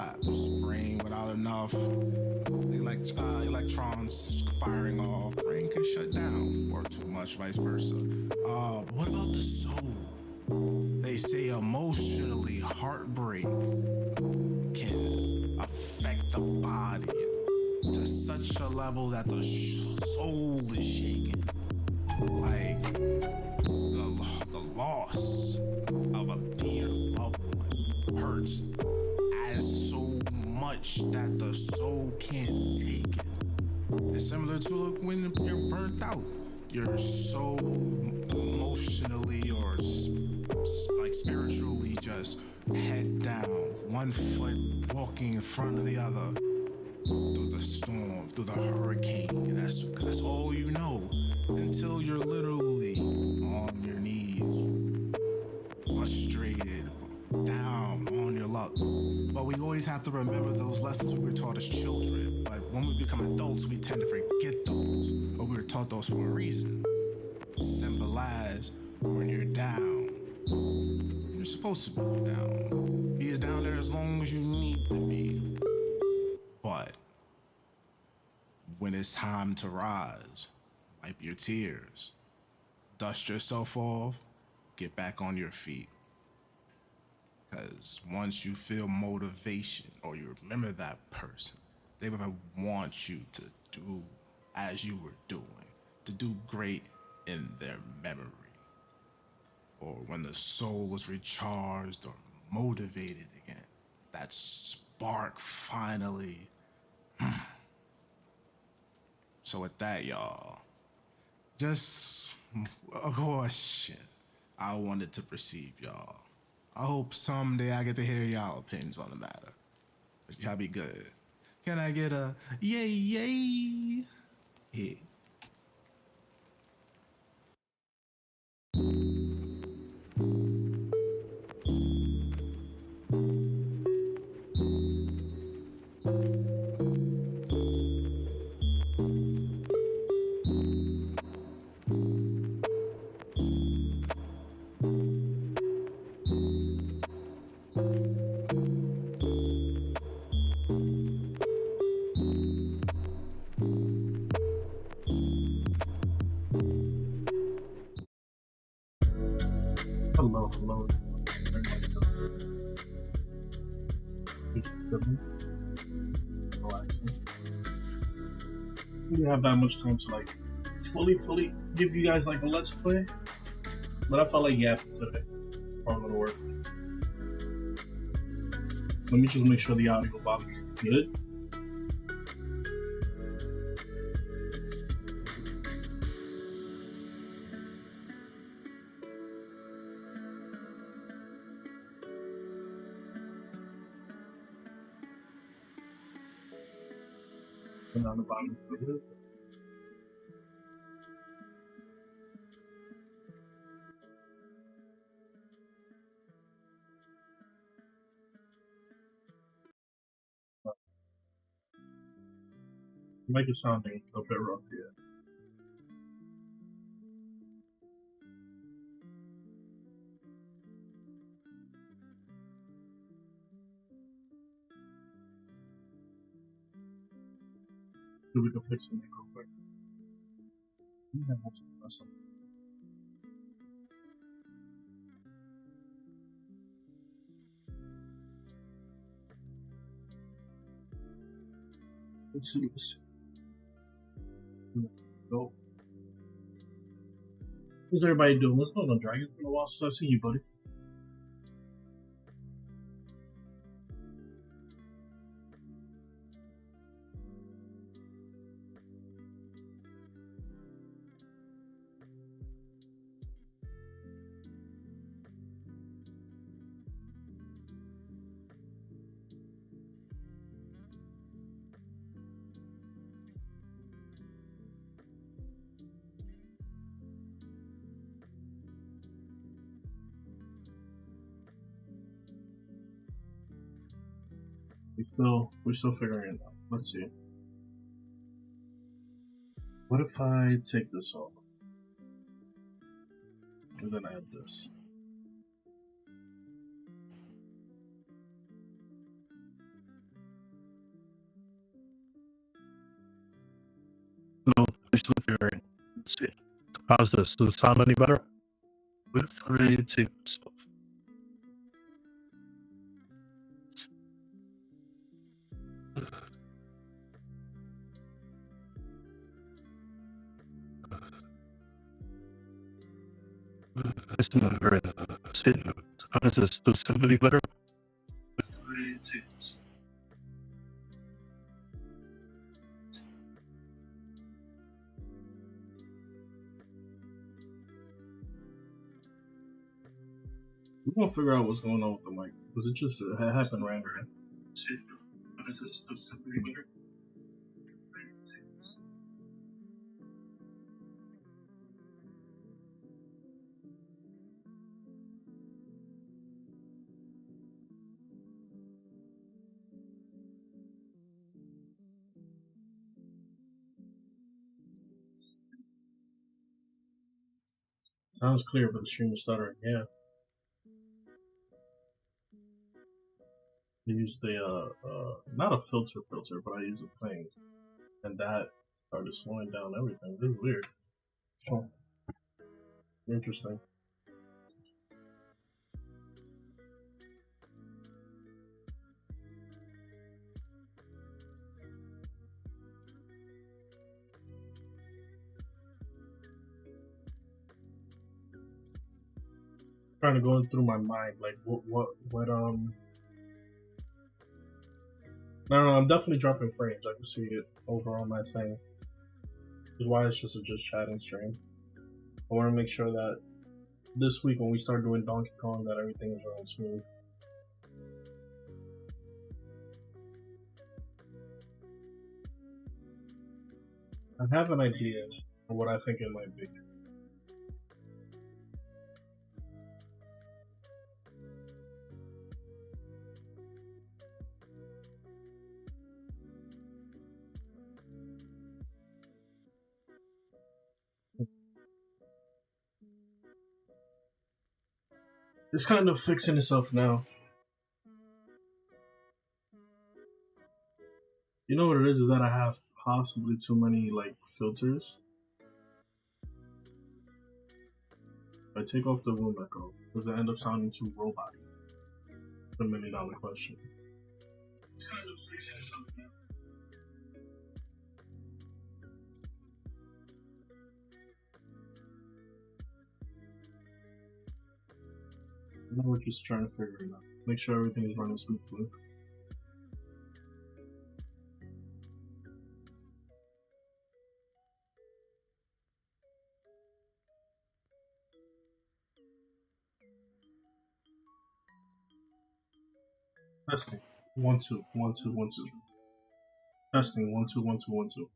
collapse. Brain without enough electrons firing off, brain can shut down, or too much, vice versa. But what about the soul? They say emotionally heartbreak can affect the body to such a level that the soul is shaken. Like the loss of a dear loved one hurts as so much that the soul can't take it. It's similar to when you're burnt out. You're so emotionally or like spiritually just head down, one foot walking in front of the other through the storm, through the hurricane. And that's all you know until you're literally on your knees, frustrated, down on your luck. But we always have to remember those lessons we were taught as children. But when we become adults, we tend to forget those. But we were taught those for a reason. Symbolize when you're down. You're supposed to be down. Be as down there as long as you need to be. But when it's time to rise, wipe your tears, dust yourself off, get back on your feet. Because once you feel motivation or you remember that person, they will want you to do as you were doing, to do great in their memory. Or when the soul is recharged or motivated again, that spark finally. So with that, y'all, just a question I wanted to perceive, y'all. I hope someday I get to hear y'all opinions on the matter. But y'all be good. Can I get a yay yay? Yeah. Hello, hello. Relaxing. We didn't have that much time to like fully give you guys like a let's play, but I felt like yapping today. I'm gonna work. Let me just make sure the audio volume is good. And on the bottom is good. Mic is sounding a bit rough here. We can fix the mic real quick. Yeah, that's awesome. Let's see. Go. How's everybody doing? What's going on, Dragon? It's been a while since I see you, buddy. We're still figuring it out. Let's see. What if I take this off? And then add this. Let's see. How's this? Does it sound any better? With I take this off. It's not very. How does this? Does it sound any better? With I take this. We're gonna figure out what's going on with the mic because it just happened randomly. How does this? Does it sound any better? Sounds clear, but the stream is stuttering. Yeah. I use the not a filter, but I use a thing, and that started slowing down everything. This is weird. Oh, interesting. Trying to go through my mind, like what No, I'm definitely dropping frames. I can see it over on my thing. Which is why it's just a chatting stream. I want to make sure that this week when we start doing Donkey Kong that everything is running smooth. I have an idea of what I think it might be. It's kind of fixing itself now. You know what it is that I have possibly too many like filters. If I take off the room echo, does it end up sounding too robot-y? The $1 million question. It's kind of fixing itself now. Now we're just trying to figure it out. Make sure everything is running smoothly. Testing. 1 2 1 2 1 2. Testing. 1 2 1 2 1 2.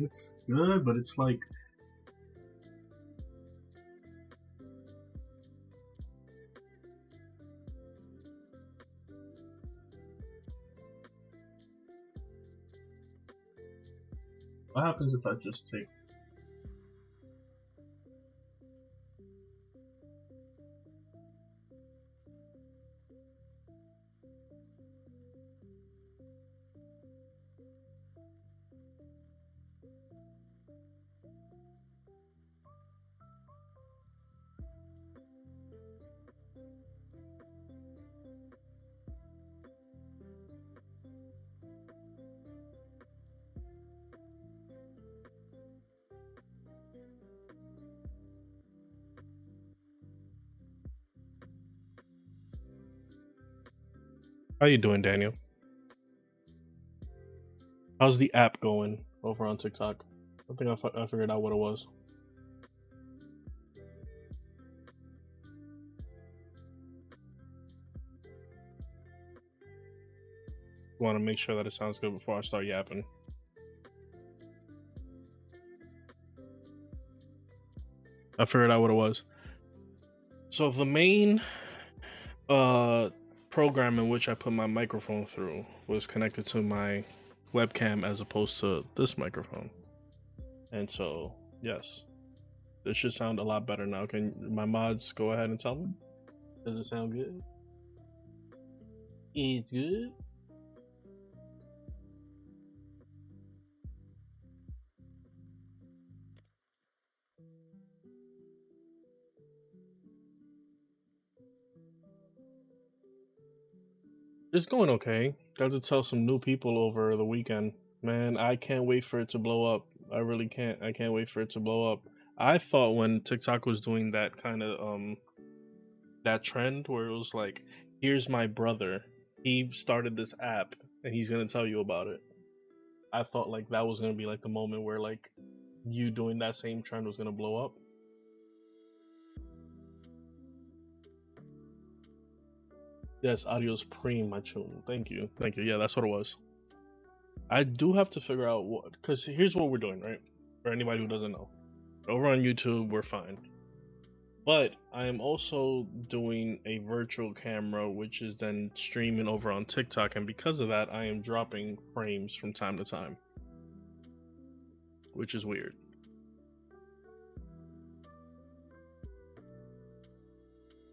It's good, but it's like what happens if I just take How you doing, Daniel? How's the app going over on TikTok? I think I figured out what it was. Want to make sure that it sounds good before I start yapping. I figured out what it was. So the main program in which I put my microphone through was connected to my webcam as opposed to this microphone. And so, yes, this should sound a lot better now. Can my mods go ahead and tell me? Does it sound good? It's good. It's going okay. Got to tell some new people over the weekend. Man, I can't wait for it to blow up. I really can't. I can't wait for it to blow up. I thought when TikTok was doing that kind of that trend where it was like, here's my brother. He started this app and he's gonna tell you about it. I thought like that was gonna be like the moment where like you doing that same trend was gonna blow up. Yes, Adios Preem, my tune. Thank you. Thank you. Yeah, that's what it was. I do have to figure out what, because here's what we're doing, right? For anybody who doesn't know. Over on YouTube, we're fine. But I am also doing a virtual camera, which is then streaming over on TikTok. And because of that, I am dropping frames from time to time, which is weird.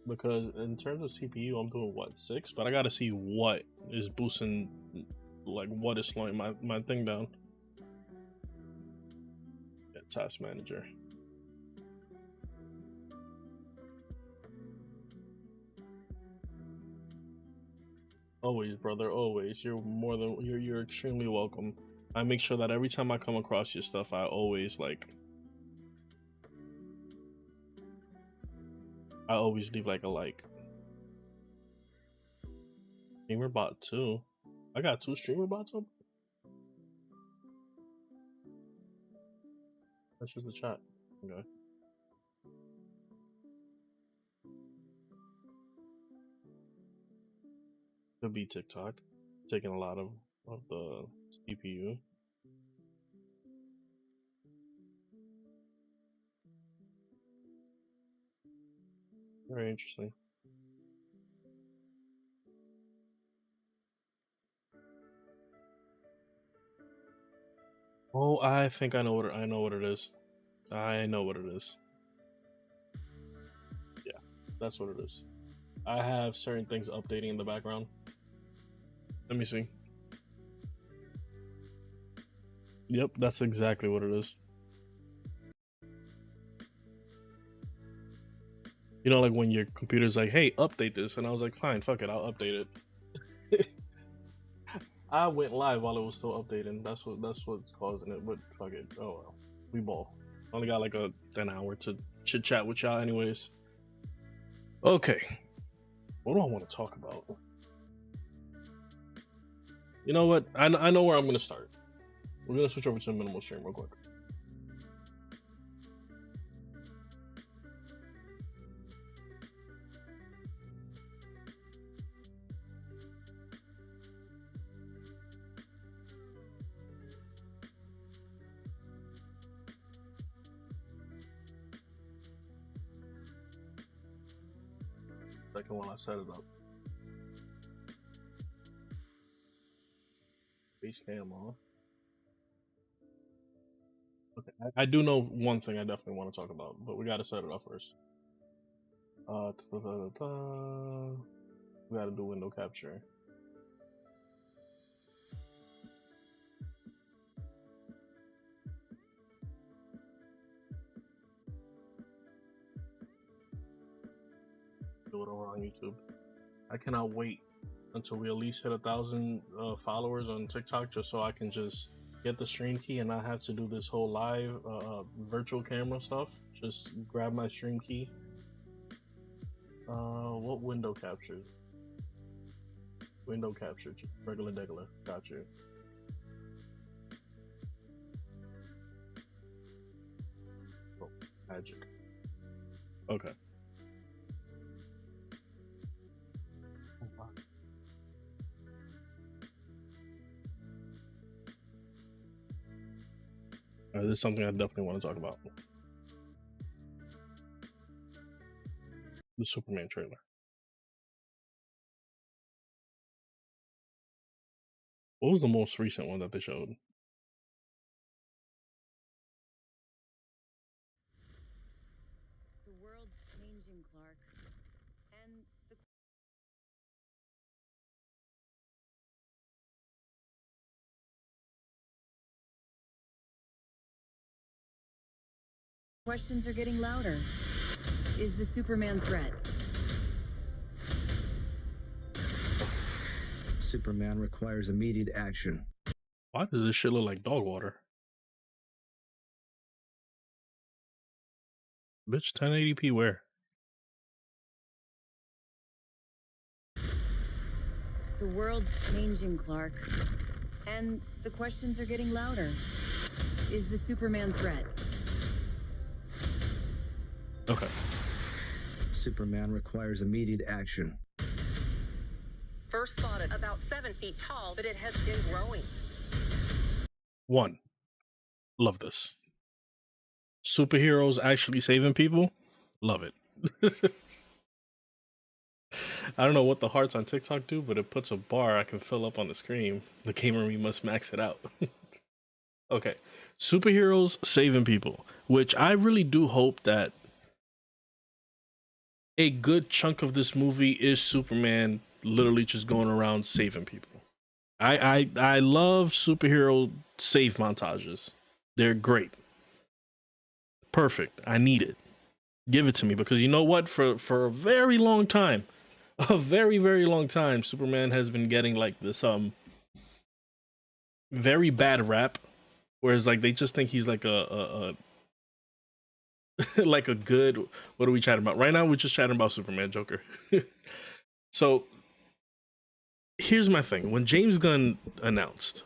Because in terms of CPU, I'm doing what, 6? But I gotta see what is boosting, like what is slowing my thing down. Yeah, task manager. Always, brother, always. You're more than you're extremely welcome. I make sure that every time I come across your stuff, I always leave like a like. Streamer bot 2. I got 2 streamer bots up. That's just the chat. Okay. Could be TikTok. Taking a lot of the CPU. Very interesting. Oh, I think I know what I know what it is. I know what it is. Yeah, that's what it is. I have certain things updating in the background. Let me see. Yep, that's exactly what it is. You know, like when your computer's like, "Hey, update this," and I was like, "Fine, fuck it, I'll update it." I went live while it was still updating. That's what's causing it. But fuck it. Oh well, we ball. Only got like an hour to chit chat with y'all, anyways. Okay, what do I want to talk about? You know what? I know where I'm gonna start. We're gonna switch over to minimal stream real quick. Second when I set it up. Base cam off. Okay, I do know one thing I definitely want to talk about, but we gotta set it up first. We gotta do window capture. Do it over on YouTube. I cannot wait until we at least hit 1,000 followers on TikTok, just so I can just get the stream key and not have to do this whole live virtual camera stuff. Just grab my stream key. What window capture? Window capture, regular degular. Got you. Oh, magic. Okay. This is something I definitely want to talk about. The Superman trailer. What was the most recent one that they showed? The world's changing, Clark. And the questions are getting louder. Is the Superman threat? Superman requires immediate action. Why does this shit look like dog water? Bitch, 1080p where? The world's changing, Clark. And the questions are getting louder. Is the Superman threat? Okay. Superman requires immediate action. First spotted about 7 feet tall, but it has been growing. 1. Love this. Superheroes actually saving people? Love it. I don't know what the hearts on TikTok do, but it puts a bar I can fill up on the screen. The gamer me must max it out. Okay. Superheroes saving people, which I really do hope that a good chunk of this movie is Superman literally just going around saving people. I love superhero save montages. They're great. Perfect. I need it. Give it to me, because you know what? For a very long time, a very, very long time, Superman has been getting like this very bad rap, whereas like they just think he's like a like a good, what are we chatting about right now? We're just chatting about Superman, Joker. So here's my thing. When James Gunn announced,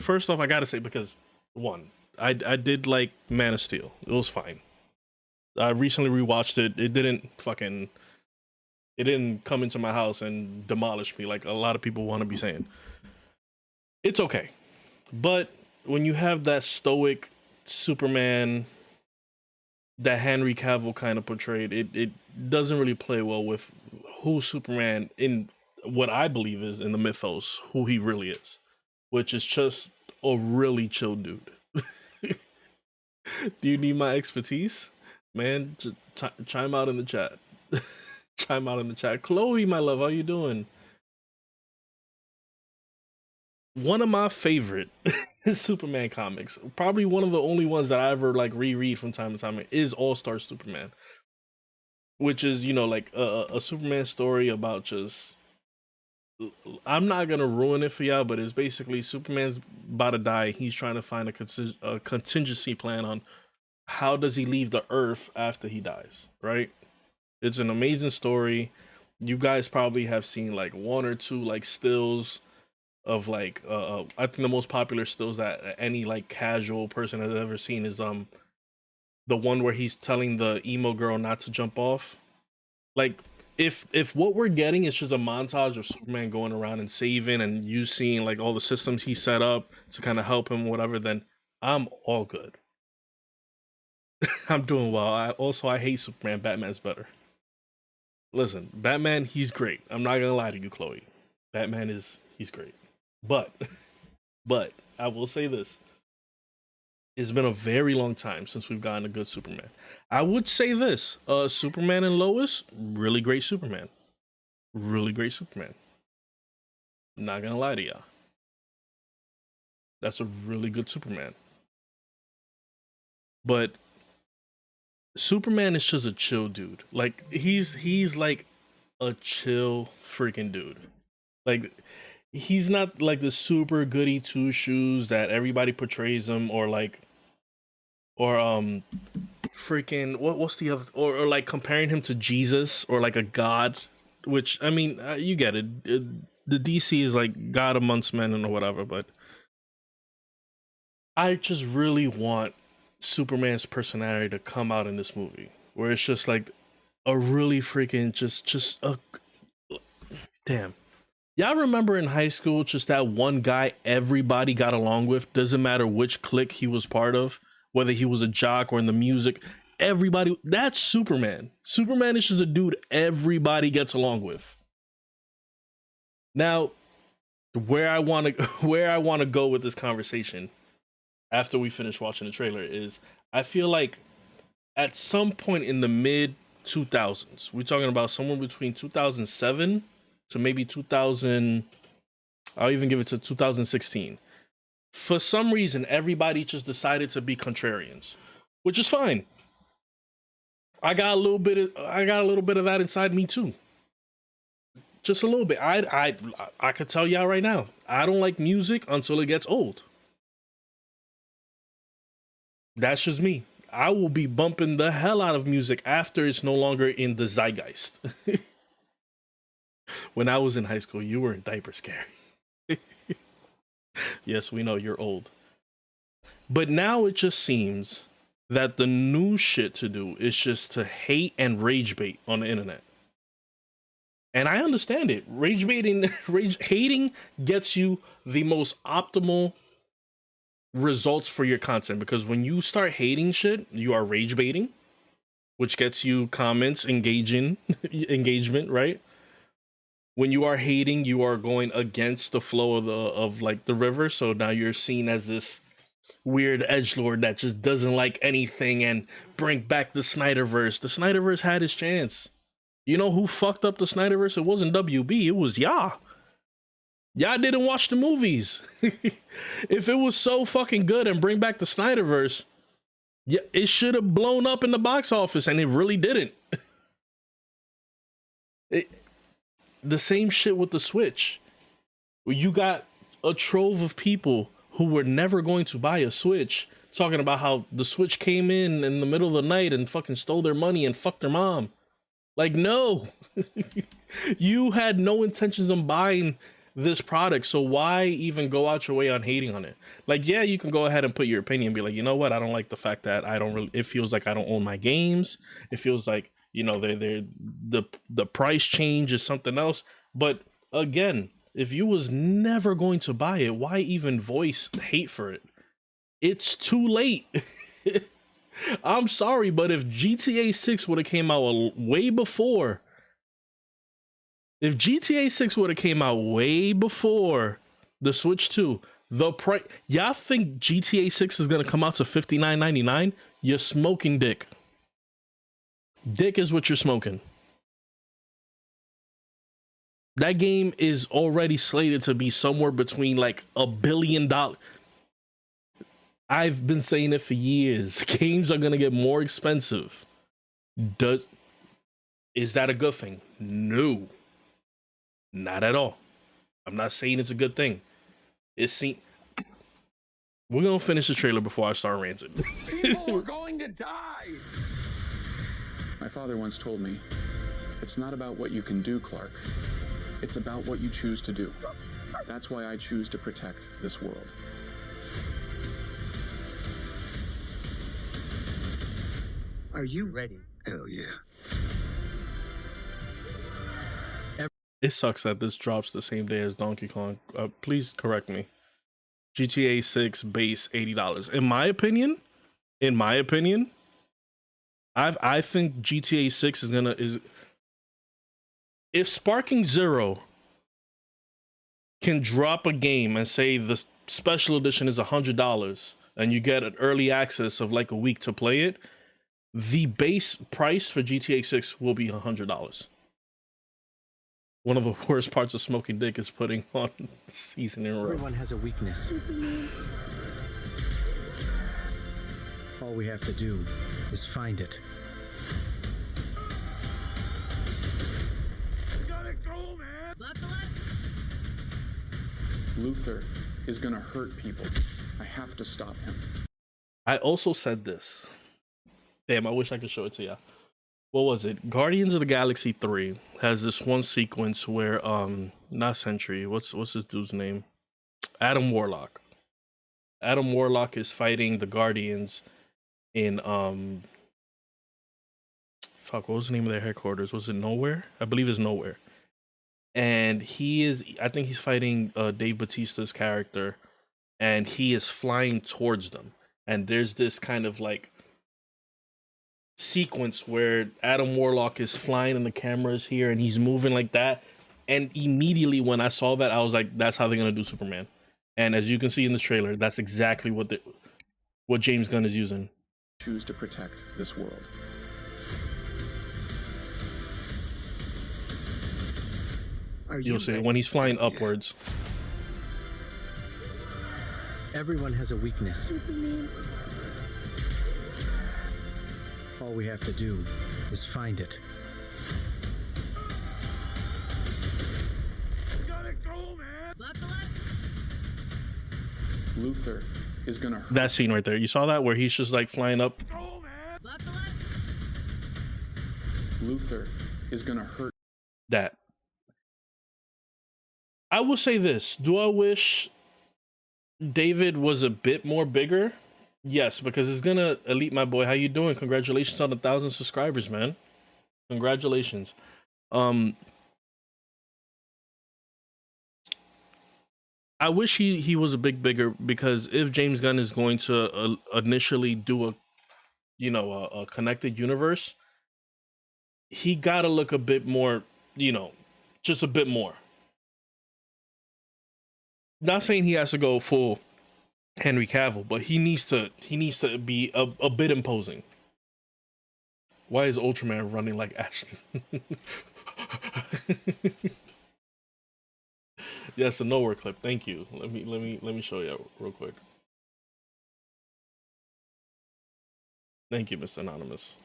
first off, I gotta say, because 1, I did like Man of Steel. It was fine. I recently rewatched it. It didn't come into my house and demolish me like a lot of people want to be saying. It's okay. But when you have that stoic Superman that Henry Cavill kind of portrayed, it doesn't really play well with who Superman, in what I believe is in the mythos, who he really is, which is just a really chill dude. Do you need my expertise? Man, just chime out in the chat. Chime out in the chat. Chloe, my love, how you doing? One of my favorite Superman comics, probably one of the only ones that I ever like reread from time to time, is All-Star Superman, which is, you know, like a Superman story about just, I'm not gonna ruin it for y'all, but it's basically Superman's about to die. He's trying to find a contingency plan on how does he leave the Earth after he dies, right? It's an amazing story. You guys probably have seen like 1 or 2 like stills of like I think the most popular stills that any like casual person has ever seen is the one where he's telling the emo girl not to jump off. Like if what we're getting is just a montage of Superman going around and saving, and you seeing like all the systems he set up to kind of help him, whatever, then I'm all good. I'm doing well. I hate Superman. Batman's better. Listen, Batman, he's great. I'm not gonna lie to you, Chloe. Batman he's great. But I will say this. It's been a very long time since we've gotten a good Superman. I would say this, Superman and Lois, really great Superman. Really great Superman. Not gonna lie to y'all. That's a really good Superman. But Superman is just a chill dude. Like he's like a chill freaking dude. Like he's not like the super goody two shoes that everybody portrays him, or freaking what's the other, or like comparing him to Jesus or like a god, which I mean you get it. The DC is like God amongst men and whatever, but I just really want Superman's personality to come out in this movie, where it's just like a really freaking just a damn. Y'all remember in high school, just that one guy everybody got along with, doesn't matter which clique he was part of, whether he was a jock or in the music, everybody, that's Superman. Superman is just a dude everybody gets along with. Now, where I want to where I want to go with this conversation after we finish watching the trailer is I feel like at some point in the mid 2000s, we're talking about somewhere between 2007 to maybe 2000, I'll even give it to 2016. For some reason, everybody just decided to be contrarians, which is fine. I got a little bit of that inside me too. Just a little bit. I could tell y'all right now, I don't like music until it gets old. That's just me. I will be bumping the hell out of music after it's no longer in the zeitgeist. When I was in high school, you were in diapers, Gary. Yes, we know you're old. But now it just seems that the new shit to do is just to hate and rage bait on the internet. And I understand it. Hating gets you the most optimal results for your content, because when you start hating shit, you are rage baiting, which gets you comments, engagement, right? When you are hating, you are going against the flow of the river. So now you're seen as this weird edgelord that just doesn't like anything and bring back the Snyderverse. The Snyderverse had its chance. You know who fucked up the Snyderverse? It wasn't WB, it was y'all. Y'all didn't watch the movies. If it was so fucking good and bring back the Snyderverse, yeah, it should have blown up in the box office, and it really didn't. The same shit with the Switch. You got a trove of people who were never going to buy a Switch talking about how the Switch came in the middle of the night and fucking stole their money and fucked their mom. Like, no. You had no intentions of buying this product, so why even go out your way on hating on it? Like, yeah, you can go ahead and put your opinion and be like, you know what, I don't like the fact that it feels like I don't own my games. It feels like, you know, the price change is something else. But again, if you was never going to buy it, why even voice hate for it? It's too late. I'm sorry, but if GTA 6 would have came out way before, if GTA 6 would have came out way before the Switch 2, the price, y'all think GTA 6 is gonna come out to $59.99? You're smoking dick. Dick is what you're smoking. That game is already slated to be somewhere between like $1 billion. I've been saying it for years. Games are gonna get more expensive. Is that a good thing? No. Not at all. I'm not saying it's a good thing. We're gonna finish the trailer before I start ranting. People are going to die! My father once told me, it's not about what you can do, Clark. It's about what you choose to do. That's why I choose to protect this world. Are you ready? Hell yeah. It sucks that this drops the same day as Donkey Kong. Please correct me. GTA 6 base $80. In my opinion, I think GTA 6 is if Sparking Zero can drop a game and say the special edition is $100 and you get an early access of like a week to play it, the base price for GTA 6 will be $100. One of the worst parts of smoking dick is putting on season in a row. Everyone has a weakness. All we have to do is find it. You gotta go, man. Luther is gonna hurt people. I have to stop him. I also said this. Damn, I wish I could show it to you. What was it? Guardians of the Galaxy 3 has this one sequence where not Sentry, what's this dude's name? Adam Warlock. Adam Warlock is fighting the Guardians in fuck, what was the name of their headquarters? Was it Nowhere? I believe it's Nowhere. And I think he's fighting Dave Bautista's character, and he is flying towards them. And there's this kind of like sequence where Adam Warlock is flying and the camera is here and he's moving like that. And immediately when I saw that, I was like, that's how they're gonna do Superman. And as you can see in this trailer, that's exactly what James Gunn is using. Choose to protect this world. You'll see when he's flying upwards. Everyone has a weakness. All we have to do is find it. Luthor is gonna hurt. That scene right there, you saw that where he's just like flying up. Luthor is gonna hurt. That. I will say this: do I wish David was a bit more bigger? Yes, because it's gonna Elite, my boy. How you doing? Congratulations on 1,000 subscribers, man. Congratulations. I wish he was a bit bigger, because if James Gunn is going to initially do a connected universe, he gotta look a bit more, just a bit more. Not saying he has to go full Henry Cavill, but he needs to be a bit imposing. Why is Ultraman running like Ashton? Yes, the nowhere clip. Thank you. Let me show you real quick. Thank you, Mr. Anonymous.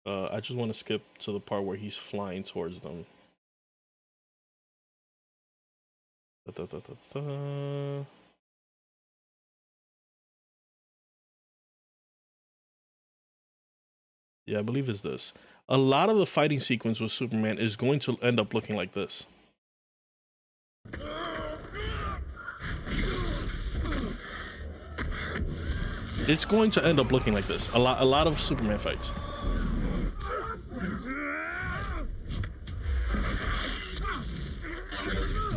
I just want to skip to the part where he's flying towards them. Yeah, I believe it's this. A lot of the fighting sequence with Superman is going to end up looking like this. It's going to end up looking like this. A lot of Superman fights.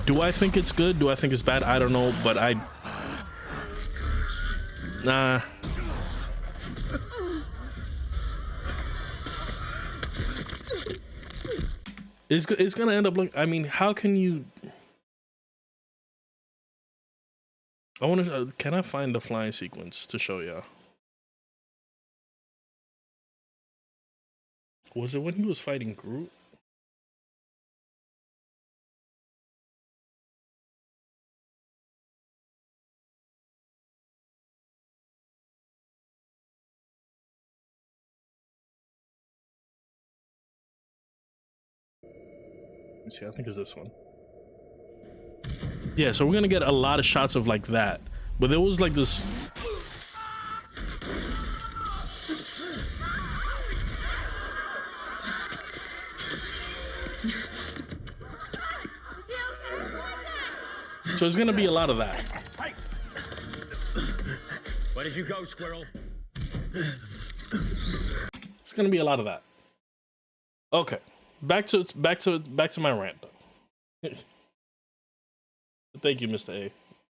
Do I think it's good? Do I think it's bad? I don't know, but nah. It's gonna end up like, I mean, how can you? I want to. Can I find the flying sequence to show ya? Was it when he was fighting Groot? See, I think it's this one. Yeah, so we're gonna get a lot of shots of like that, but there was like this. So it's gonna be a lot of that. Hey! Where did you go, squirrel? It's gonna be a lot of that. Okay. Back to my rant. Thank you, Mr. A,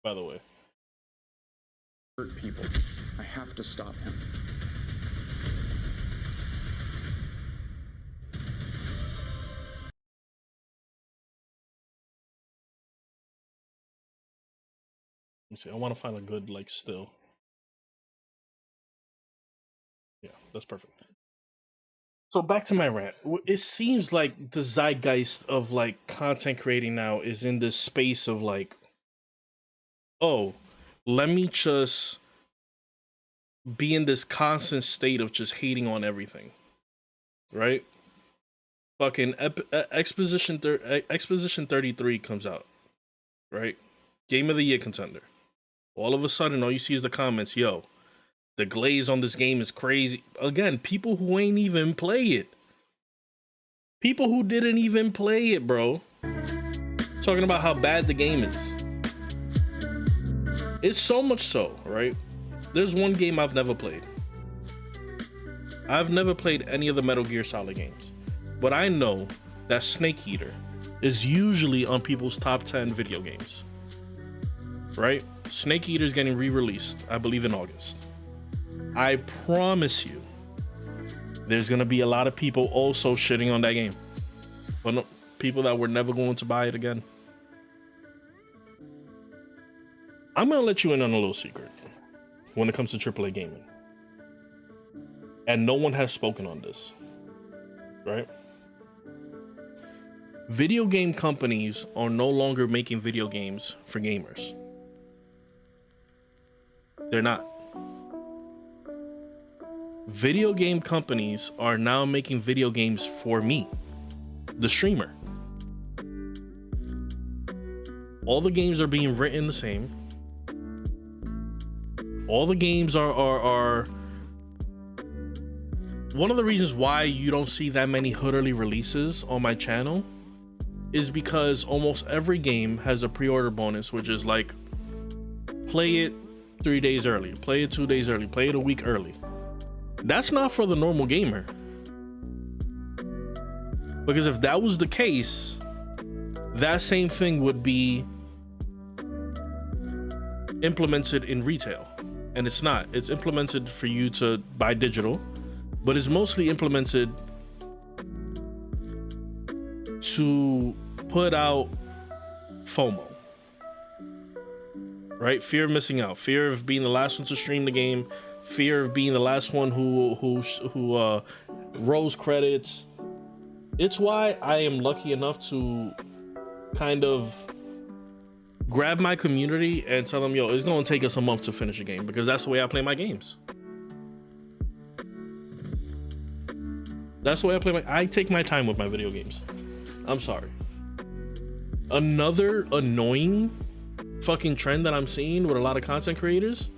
by the way. Hurt people. I have to stop him. Let me see. I want to find a good like still. Yeah, that's perfect. So back to my rant. It seems like the zeitgeist of like content creating now is in this space of like, oh, let me just be in this constant state of just hating on everything, right? Fucking Exposition 33 comes out, right? Game of the Year contender. All of a sudden, all you see is the comments, yo, the glaze on this game is crazy. Again, people who ain't even play it. People who didn't even play it, bro. Talking about how bad the game is. It's so much so, right? There's one game I've never played. I've never played any of the Metal Gear Solid games. But I know that Snake Eater is usually on people's top 10 video games. Right? Snake Eater is getting re-released, I believe in August. I promise you, there's gonna be a lot of people also shitting on that game. but no, people that were never going to buy it again. I'm gonna let you in on a little secret when it comes to AAA gaming, and no one has spoken on this, right? Video game companies are no longer making video games for gamers. They're not. Video game companies are now making video games for me, the streamer. All the games are being written the same. All the games are one of the reasons why you don't see that many hoodily releases on my channel is because almost every game has a pre-order bonus, which is like, play it 3 days early, play it 2 days early, play it a week early. That's not for the normal gamer. Because if that was the case, that same thing would be implemented in retail. And it's not. It's implemented for you to buy digital, but it's mostly implemented to put out FOMO, right? Fear of missing out, fear of being the last one to stream the game, fear of being the last one who rolls credits. It's why I am lucky enough to kind of grab my community and tell them, yo, it's gonna take us a month to finish a game, because that's the way I play my games. That's the way I take my time with my video games. I'm sorry. Another annoying fucking trend that I'm seeing with a lot of content creators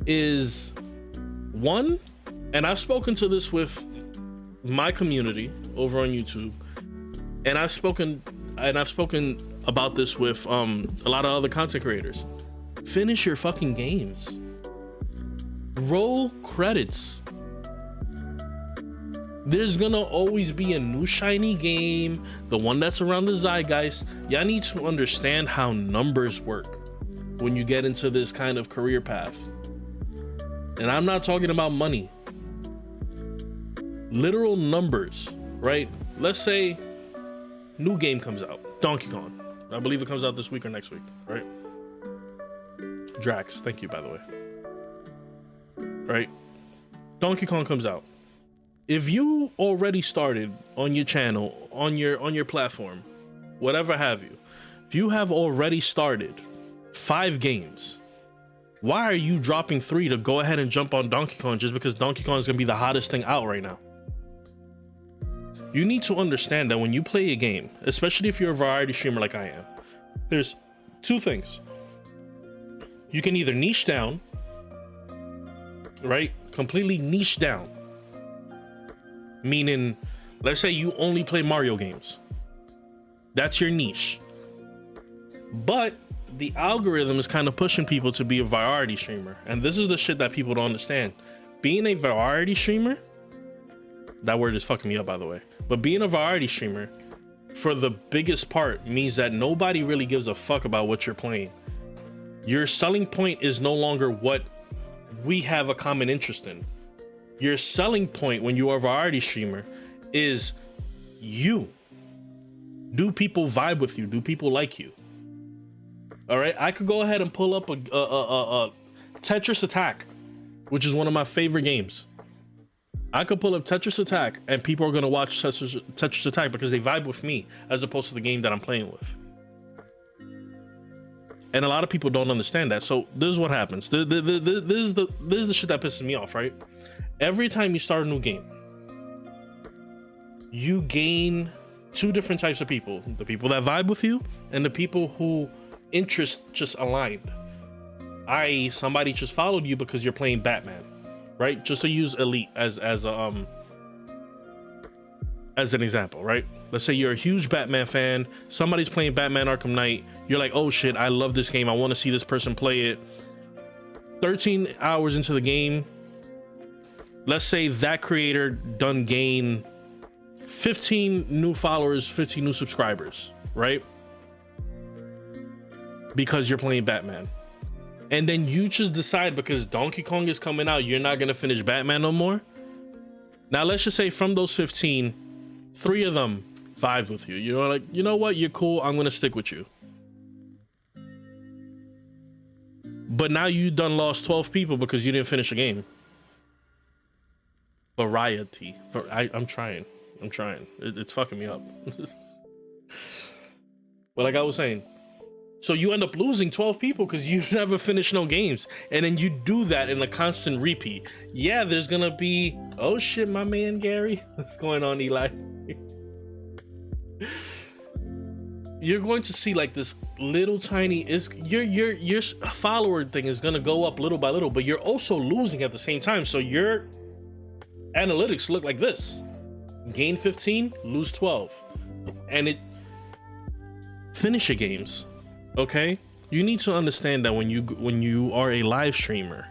is, one, and I've spoken to this with my community over on YouTube, and I've spoken about this with a lot of other content creators. Finish your fucking games. Roll credits. There's gonna always be a new shiny game, the one that's around the zeitgeist. Y'all need to understand how numbers work when you get into this kind of career path. And I'm not talking about money. Literal numbers, right? Let's say new game comes out, Donkey Kong. I believe it comes out this week or next week, right? Drax, thank you, by the way. Right? Donkey Kong comes out. If you already started on your channel, on your platform, whatever have you, if you have already started 5 games, why are you dropping 3 to go ahead and jump on Donkey Kong just because Donkey Kong is gonna be the hottest thing out right now? You need to understand that when you play a game, especially if you're a variety streamer like I am, there's 2 things. You can either niche down, right? Completely niche down. Meaning, let's say you only play Mario games. That's your niche. But the algorithm is kind of pushing people to be a variety streamer. And this is the shit that people don't understand. Being a variety streamer, that word is fucking me up, by the way. But being a variety streamer, for the biggest part, means that nobody really gives a fuck about what you're playing. Your selling point is no longer what we have a common interest in. Your selling point when you are a variety streamer is you. Do people vibe with you? Do people like you? All right, I could go ahead and pull up a Tetris Attack, which is one of my favorite games. I could pull up Tetris Attack and people are gonna watch Tetris Attack because they vibe with me as opposed to the game that I'm playing with. And a lot of people don't understand that. So this is what happens. This is the shit that pisses me off, right? Every time you start a new game, you gain 2 different types of people: the people that vibe with you and the people who interest just aligned. I.e., somebody just followed you because you're playing Batman, right? Just to use Elite as an example, right? Let's say you're a huge Batman fan, somebody's playing Batman Arkham Knight, you're like, oh shit, I love this game, I want to see this person play it. 13 hours into the game, let's say that creator done gain 15 new followers, 15 new subscribers, right? Because you're playing Batman. And then you just decide because Donkey Kong is coming out, you're not gonna finish Batman no more. Now let's just say from those 15, 3 of them vibe with you. You're like, you know what? You're cool. I'm gonna stick with you. But now you done lost 12 people because you didn't finish a game. Variety. I'm trying. It's fucking me up. But like I was saying, so you end up losing 12 people because you never finish no games. And then you do that in a constant repeat. Yeah, there's gonna be, oh shit, my man Gary. What's going on, Eli? You're going to see like this little tiny your follower thing is gonna go up little by little, but you're also losing at the same time. So your analytics look like this: gain 15, lose 12, and it finish your games. Okay, you need to understand that when you are a live streamer,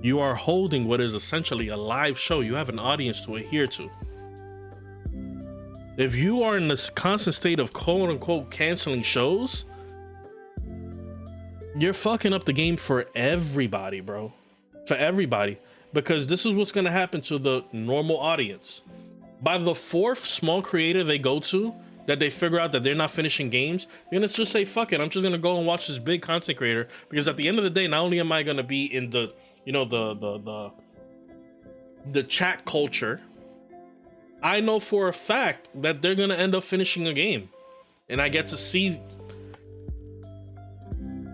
you are holding what is essentially a live show. You have an audience to adhere to. If you are in this constant state of quote unquote canceling shows, you're fucking up the game for everybody, bro. For everybody. Because this is what's gonna happen to the normal audience. By the fourth small creator they go to, that they figure out that they're not finishing games, you're gonna just say, fuck it, I'm just gonna go and watch this big content creator. Because at the end of the day, not only am I gonna be in the, you know, the chat culture, I know for a fact that they're gonna end up finishing a game. And I get to see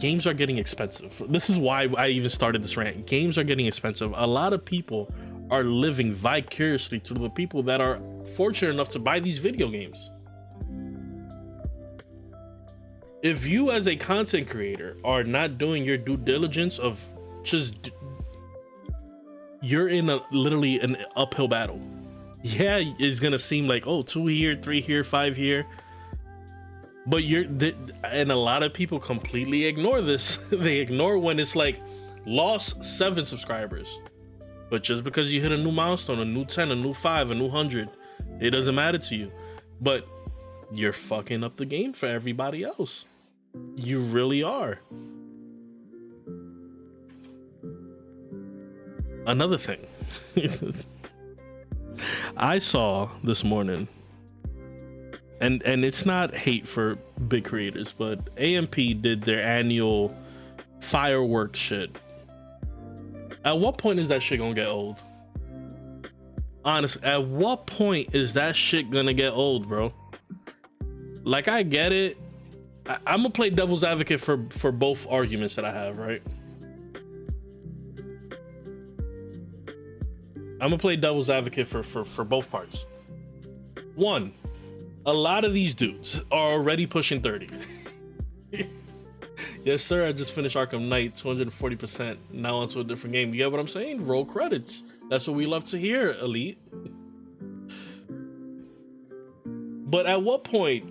games are getting expensive. This is why I even started this rant. Games are getting expensive. A lot of people are living vicariously to the people that are fortunate enough to buy these video games. If you as a content creator are not doing your due diligence of just, you're in literally an uphill battle. Yeah, it's gonna seem like, oh, 2 here, 3 here, 5 here, but and a lot of people completely ignore this. They ignore when it's like lost 7 subscribers, but just because you hit a new milestone, a new 10, a new 5, a new 100, it doesn't matter to you. But you're fucking up the game for everybody else. You really are. Another thing. I saw this morning, and it's not hate for big creators, but AMP did their annual fireworks shit. At what point is that shit gonna get old? Honestly, at what point is that shit gonna get old, bro? Like, I get it. I'm gonna play devil's advocate for both arguments that I have, right? I'm gonna play devil's advocate for both parts. One, a lot of these dudes are already pushing 30. Yes, sir, I just finished Arkham Knight, 240%. Now onto a different game. You get what I'm saying? Roll credits. That's what we love to hear, Elite. But at what point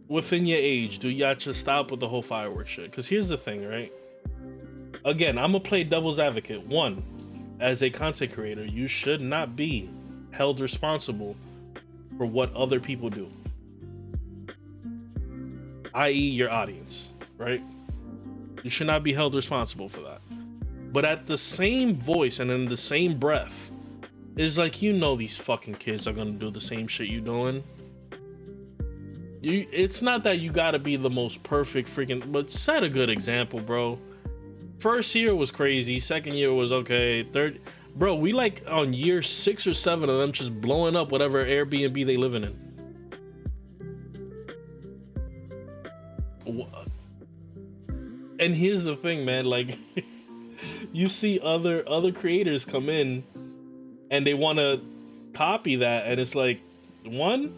within your age do y'all just stop with the whole fireworks shit? Because here's the thing, right? Again, I'm gonna play devil's advocate. One, as a content creator, you should not be held responsible for what other people do, i.e. your audience, right? You should not be held responsible for that. But at the same voice and in the same breath, it's like, you know, these fucking kids are gonna do the same shit you doing. It's not that you gotta be the most perfect freaking, but set a good example, bro. First year was crazy. Second year was okay. Third, bro, we like on year 6 or 7 of them just blowing up whatever Airbnb they living in. And here's the thing, man. Like, you see other creators come in and they want to copy that, and it's like, one,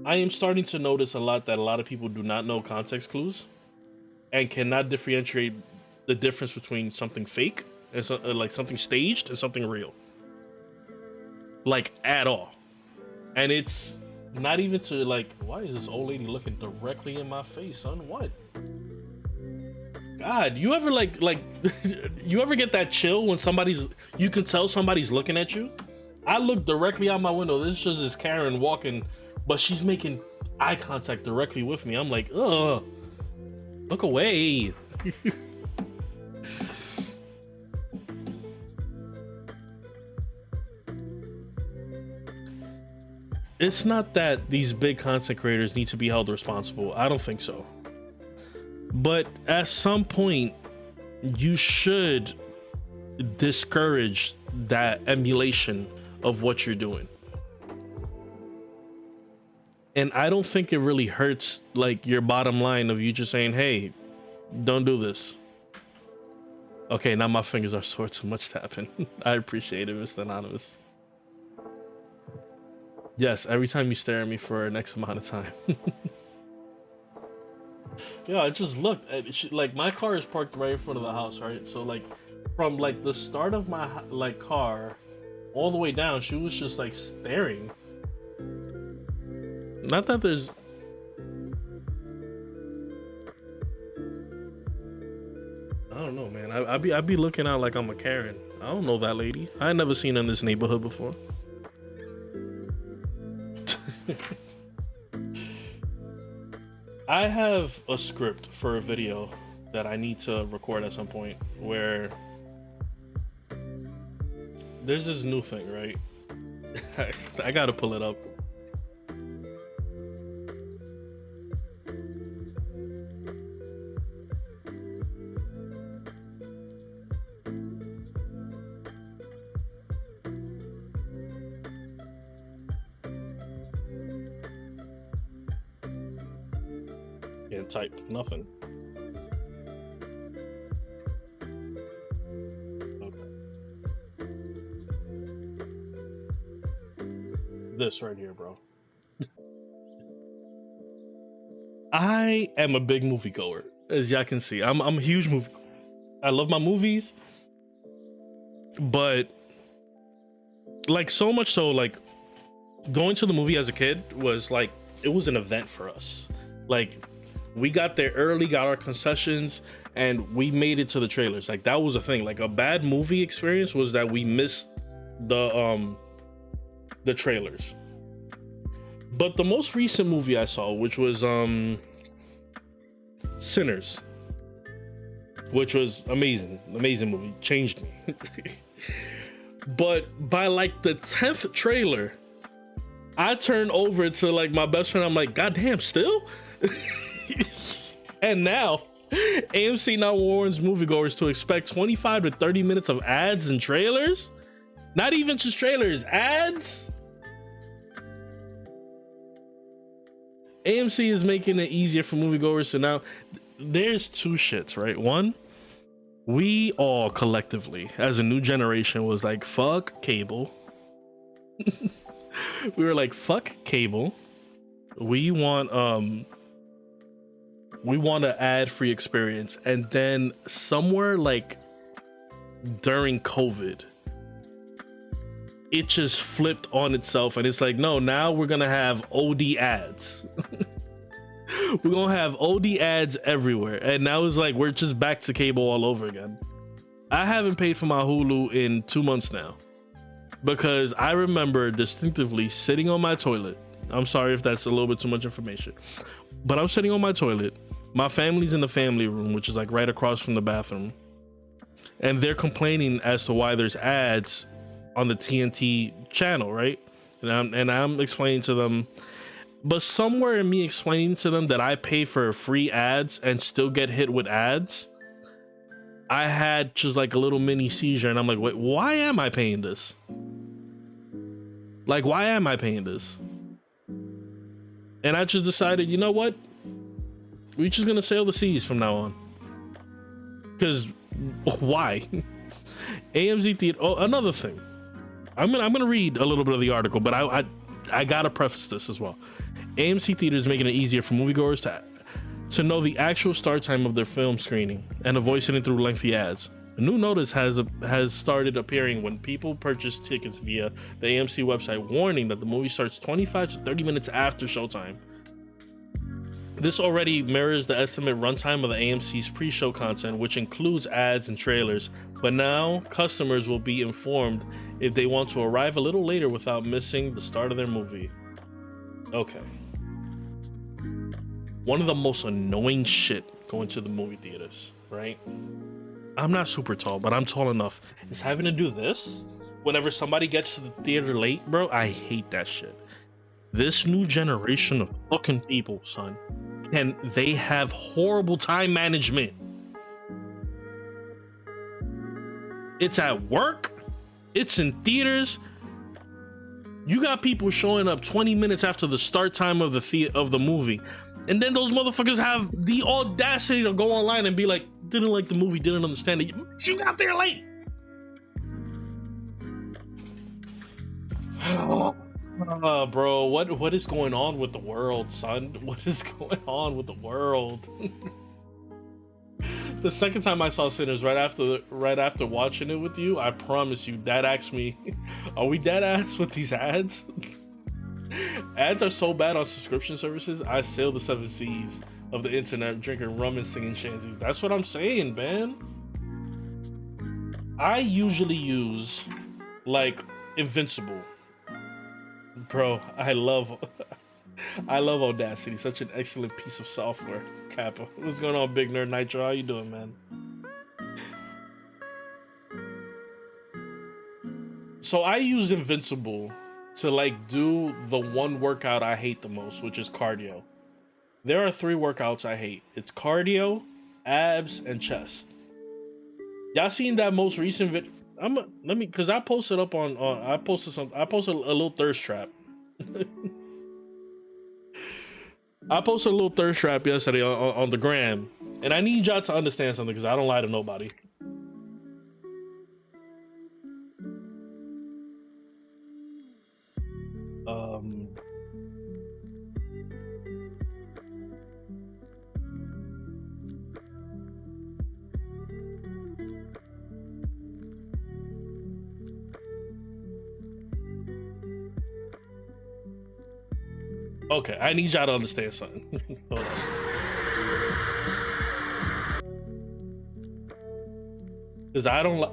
I am starting to notice a lot that a lot of people do not know context clues and cannot differentiate the difference between something fake and like something staged and something real, like, at all. And it's not even to like, why is this old lady looking directly in my face, son? What? God, you ever like you ever get that chill when you can tell somebody's looking at you? I look directly out my window. This just is Karen walking, but she's making eye contact directly with me. I'm like, ugh, look away. it's not that these big content creators need to be held responsible. I don't think so. But at some point, you should discourage that emulation of what you're doing. And I don't think it really hurts like your bottom line of you just saying, hey, don't do this. Okay, now my fingers are sore, too much tapping. I appreciate it, Mr. Anonymous. Yes, every time you stare at me for an X amount of time. Yeah, I just looked at like my car is parked right in front of the house, right? So like from like the start of my like car all the way down, she was just like staring. Not that there's I don't know, man. I'd be looking out like I'm a Karen. I don't know that lady. I ain't never seen her in this neighborhood before. I have a script for a video that I need to record at some point where there's this new thing, right? I gotta pull it up. Can't type nothing. Okay. This right here, bro. I am a big moviegoer, as y'all can see. I'm a huge movie. I love my movies, but like so much so, like going to the movie as a kid was like it was an event for us. Like we got there early, got our concessions, and we made it to the trailers. Like that was a thing. Like a bad movie experience was that we missed the trailers. But the most recent movie I saw, which was Sinners, which was amazing movie, changed me. But by like the 10th trailer, I turned over to like my best friend. I'm like, God damn, still? And now AMC now warns moviegoers to expect 25 to 30 minutes of ads and trailers. Not even just trailers, ads. AMC is making it easier for moviegoers. So now there's two shits, right? One, we all collectively as a new generation was like, fuck cable. We were like, fuck cable. We want an ad-free experience. And then somewhere like during COVID, it just flipped on itself, and it's like, no, now we're gonna have OD ads. We're gonna have OD ads everywhere, and now it's like we're just back to cable all over again. I haven't paid for my Hulu in 2 months now because I remember distinctively sitting on my toilet. I'm sorry if that's a little bit too much information, but I'm sitting on my toilet. My family's in the family room, which is like right across from the bathroom, and they're complaining as to why there's ads on the TNT channel, right? And I'm explaining to them, but somewhere in me explaining to them that I pay for free ads and still get hit with ads, I had just like a little mini seizure, and I'm like, wait, why am I paying this? Like, why am I paying this? And I just decided, you know what? We're just gonna sail the seas from now on. Because why? AMC Theater. Oh, another thing. I'm gonna read a little bit of the article, but I gotta preface this as well. AMC Theater is making it easier for moviegoers to know the actual start time of their film screening and avoid sitting through lengthy ads. A new notice has started appearing when people purchase tickets via the AMC website, warning that the movie starts 25 to 30 minutes after showtime. This already mirrors the estimated runtime of the AMC's pre-show content, which includes ads and trailers, but now customers will be informed if they want to arrive a little later without missing the start of their movie. Okay. One of the most annoying shit going to the movie theaters, right? I'm not super tall, but I'm tall enough. Is having to do this whenever somebody gets to the theater late, bro. I hate that shit. This new generation of fucking people, son, and they have horrible time management. It's at work, it's in theaters. You got people showing up 20 minutes after the start time of the movie, and then those motherfuckers have the audacity to go online and be like, didn't like the movie, didn't understand it. You got there late. Bro, what is going on with the world, son? What is going on with the world? The second time I saw Sinners, right after watching it with you, I promise you, Dad asked me, "Are we dead ass with these ads?" Ads are so bad on subscription services. I sail the 7 seas of the internet, drinking rum and singing shanties. That's what I'm saying, man. I usually use like Invincible. Bro, I love Audacity. Such an excellent piece of software. Kappa, what's going on, Big Nerd Nitro? How you doing, man? So I use Invincible to like do the one workout I hate the most, which is cardio. There are 3 workouts I hate. It's cardio, abs, and chest. Y'all seen that most recent vid? Cause I posted up on I posted a little thirst trap. I posted a little thirst trap yesterday on the gram, and I need y'all to understand something because I don't lie to nobody. Okay, I need y'all to understand something. Hold on. Because I don't like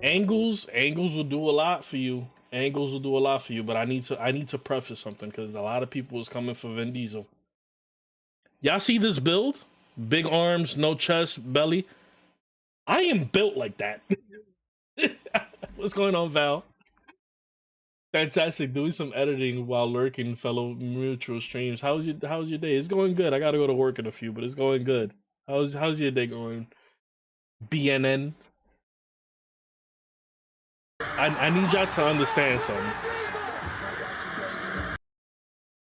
angles. Angles will do a lot for you. Angles will do a lot for you. But I need to preface something because a lot of people is coming for Vin Diesel. Y'all see this build? Big arms, no chest, belly. I am built like that. What's going on, Val? Fantastic, doing some editing while lurking fellow mutual streams. How's your day? It's going good. I gotta go to work in a few, but it's going good. How's your day going? BNN. I need y'all to understand something.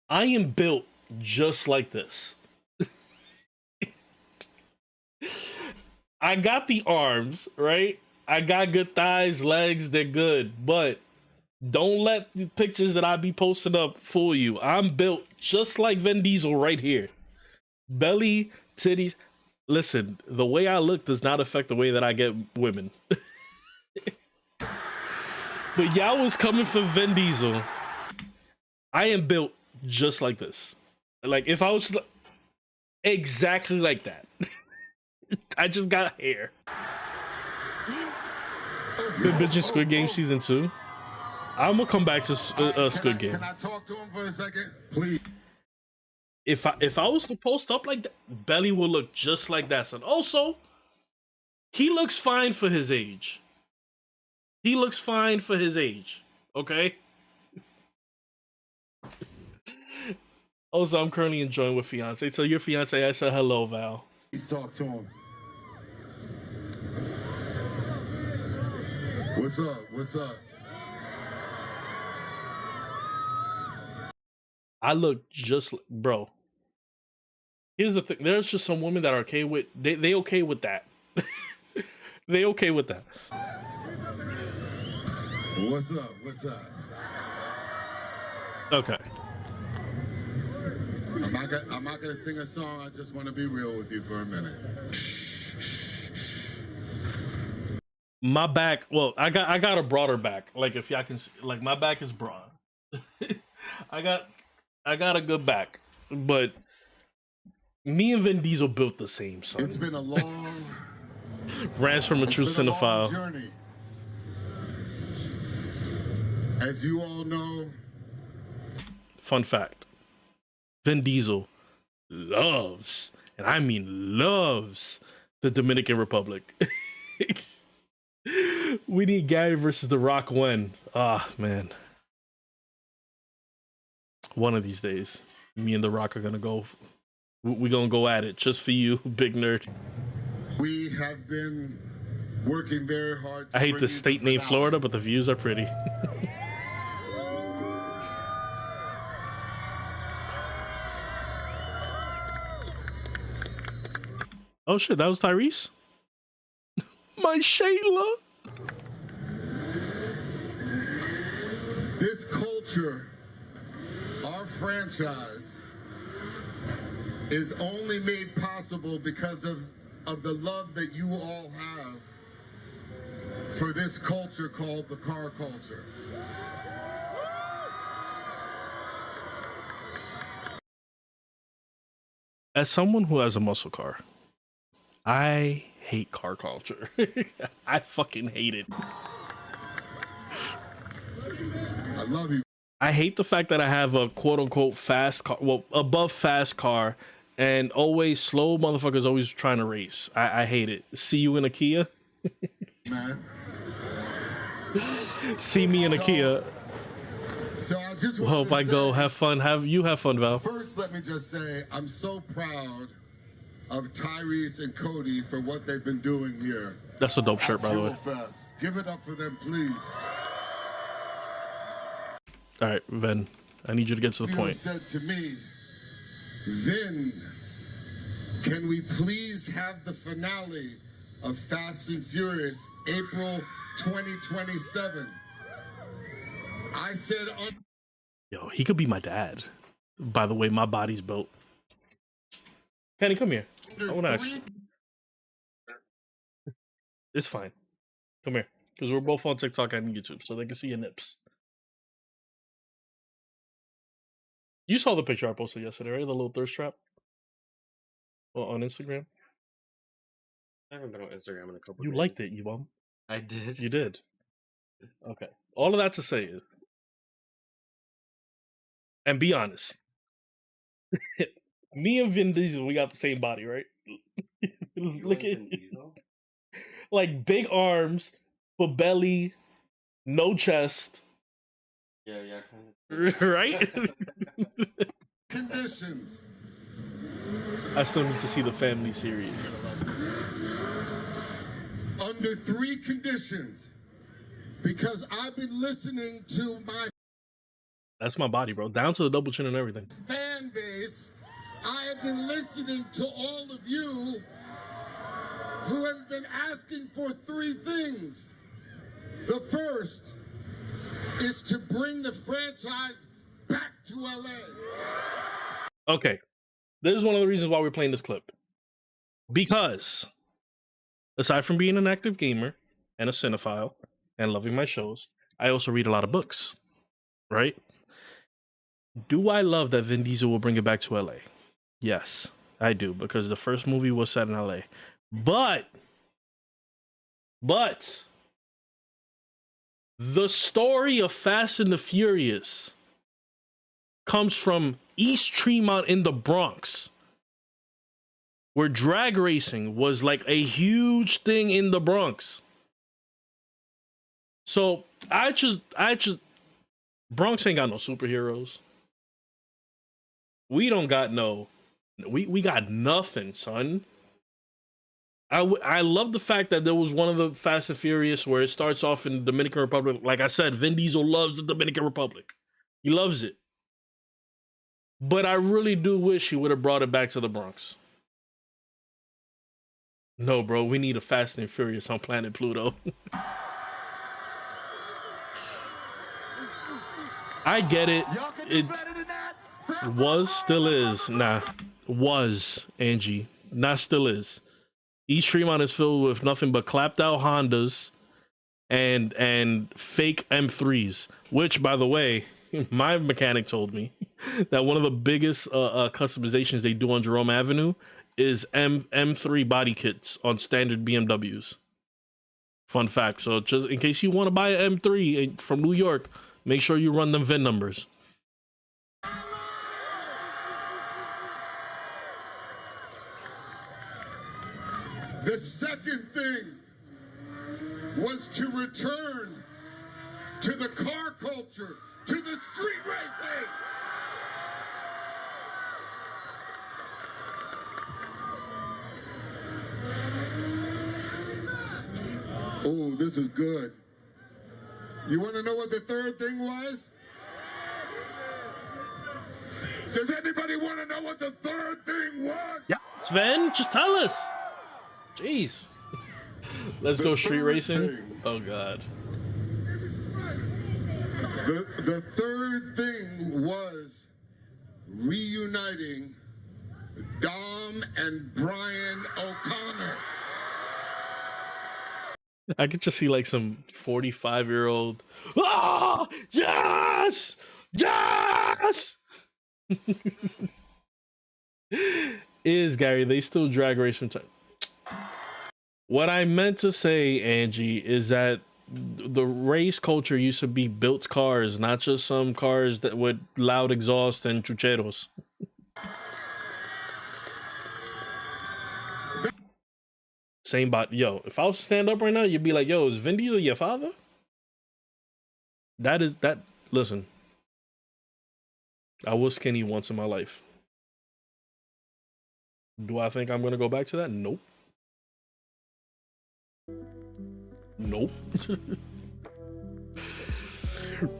I am built just like this. I got the arms, right? I got good thighs, legs, they're good, but don't let the pictures that I be posting up fool you. I'm built just like Vin Diesel right here. Belly, titties. Listen, the way I look does not affect the way that I get women. But y'all was coming for Vin Diesel. I am built just like this. Like if I was exactly like that. I just got hair. Been bitching Squid Game season 2. I'm gonna come back to Squid Game. Can I talk to him for a second, please? If I was to post up like that, Belly will look just like that, son. Also, he looks fine for his age. He looks fine for his age. Okay. Also, I'm currently enjoying with fiance. Tell your fiance I said hello, Val. Please talk to him. What's up? What's up? I look just like, bro. Here's the thing. There's just some women that are okay with they okay with that. They okay with that. What's up? What's up? Okay. I'm not gonna sing a song. I just want to be real with you for a minute. My back, well, I got a broader back. Like if y'all can see, like my back is broad. I got a good back, but me and Vin Diesel built the same, son. It's been a long Rants from a true cinephile. Journey. As you all know, fun fact: Vin Diesel loves, and I mean loves, the Dominican Republic. We need Gary versus The Rock when? Ah, man. One of these days, me and The Rock are gonna go. We're gonna go at it just for you, big nerd. We have been working very hard. I hate the state named Florida, but the views are pretty. Oh shit, that was Tyrese? My Shayla. This culture, our franchise, is only made possible because of the love that you all have for this culture called the car culture. As someone who has a muscle car, I hate car culture. I fucking hate it. I love you. I hate the fact that I have a quote-unquote fast car, well, above fast car, and always slow motherfuckers always trying to race. I hate it. See you in a Kia? Man. See me in a Kia. So I just Hope I go. Have fun. Have fun, Val. First, let me just say I'm so proud of Tyrese and Cody for what they've been doing here. That's a dope shirt, by the way. Fest. Give it up for them, please. All right, Ven, I need you to get to the point. Said to me, Vin, can we please have the finale of Fast and Furious April 2027? I said, Yo, he could be my dad. By the way, my body's built. Penny, come here. I want to ask you. It's fine. Come here. Because we're both on TikTok and YouTube, so they can see your nips. You saw the picture I posted yesterday, right? The little thirst trap? Well, on Instagram? I haven't been on Instagram in a couple You days. liked it, you bum. I did. You did. Okay. All of that to say is, and be honest, me and Vin Diesel, we got the same body, right? Look at like big arms, but belly, no chest. Yeah, kind of. Right? conditions. I still need to see the family series. Under 3 conditions. Because I've been listening to my That's my body, bro. Down to the double chin and everything. fan base. I have been listening to all of you who have been asking for 3 things. The first is to bring the franchise back to LA. Okay. This is one of the reasons why we're playing this clip. Because, aside from being an active gamer and a cinephile and loving my shows, I also read a lot of books. Right? Do I love that Vin Diesel will bring it back to LA? Yes, I do, because the first movie was set in LA. But the story of Fast and the Furious comes from East Tremont in the Bronx, where drag racing was like a huge thing in the Bronx. So I just Bronx ain't got no superheroes. We don't got no, we got nothing, son. I love the fact that there was one of the Fast and Furious where it starts off in the Dominican Republic. Like I said, Vin Diesel loves the Dominican Republic. He loves it. But I really do wish he would have brought it back to the Bronx. No, bro, we need a Fast and Furious on planet Pluto. I get it. It was, still is. Nah, was, Angie. Not still is. East Tremont is filled with nothing but clapped out Hondas and fake M3s, which, by the way, my mechanic told me that one of the biggest customizations they do on Jerome Avenue is M3 body kits on standard BMWs. Fun fact. So just in case you want to buy an M3 from New York, make sure you run them VIN numbers. The second thing was to return to the car culture, to the street racing. this is good. You want to know what the third thing was? Does anybody want to know what the third thing was? Yeah. Sven, just tell us. Jeez. Let's go street racing. Oh God. The third thing was reuniting Dom and Brian O'Connor. I could just see like some 45-year-old. Ah, yes, yes. Is Gary? They still drag race from time. What I meant to say, Angie, is that the race culture used to be built cars, not just some cars that with loud exhaust and chucheros. Same bot. Yo, if I was to stand up right now, you'd be like, yo, is Vin Diesel your father? That is that. Listen, I was skinny once in my life. Do I think I'm gonna go back to that? Nope. Nope.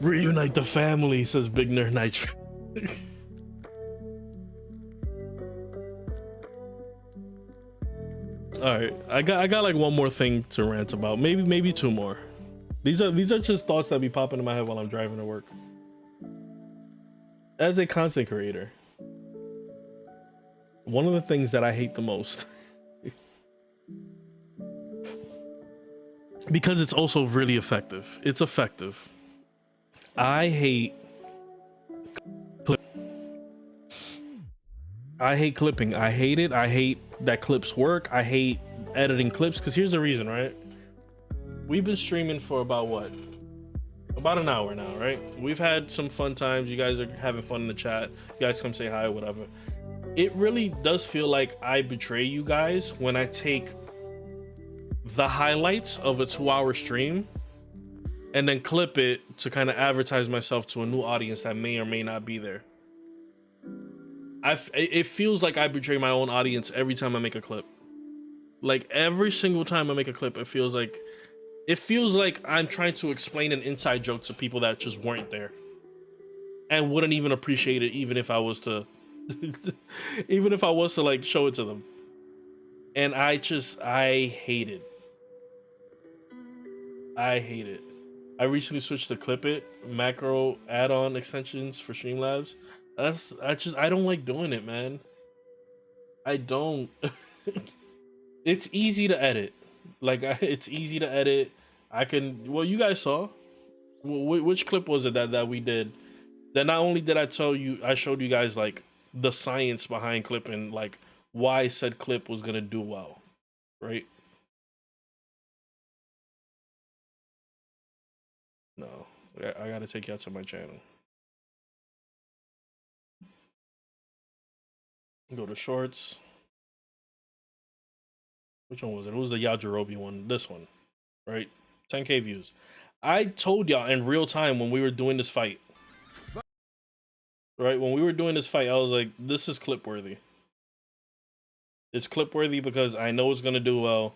Reunite the family, says Big Nerd Nitro. All right, I got like one more thing to rant about. Maybe two more. These are just thoughts that be popping in my head while I'm driving to work. As a content creator, one of the things that I hate the most, because it's also really effective. It's effective. I hate clipping. I hate it. I hate that clips work. I hate editing clips, because here's the reason, right? We've been streaming for about what? About an hour now, right? We've had some fun times. You guys are having fun in the chat. You guys come say hi, whatever. It really does feel like I betray you guys when I take the highlights of a 2-hour stream and then clip it to kind of advertise myself to a new audience that may or may not be there. It feels like I betray my own audience every time I make a clip. Like every single time I make a clip, it feels like I'm trying to explain an inside joke to people that just weren't there and wouldn't even appreciate it, even if I was to like show it to them. And I hate it. I hate it. I recently switched to Clip It macro add-on extensions for Streamlabs. I don't like doing it, man. I don't. It's easy to edit. Like it's easy to edit. I can. Well, you guys saw. Which clip was it that we did? That not only did I showed you guys like the science behind clipping, like why said clip was gonna do well, right? No, I gotta take you out to my channel. Go to shorts. Which one was it? It was the Yajirobe one. This one, right? 10K views. I told y'all in real time when we were doing this fight. Right? When we were doing this fight, I was like, this is clip worthy. It's clip worthy because I know it's gonna do well.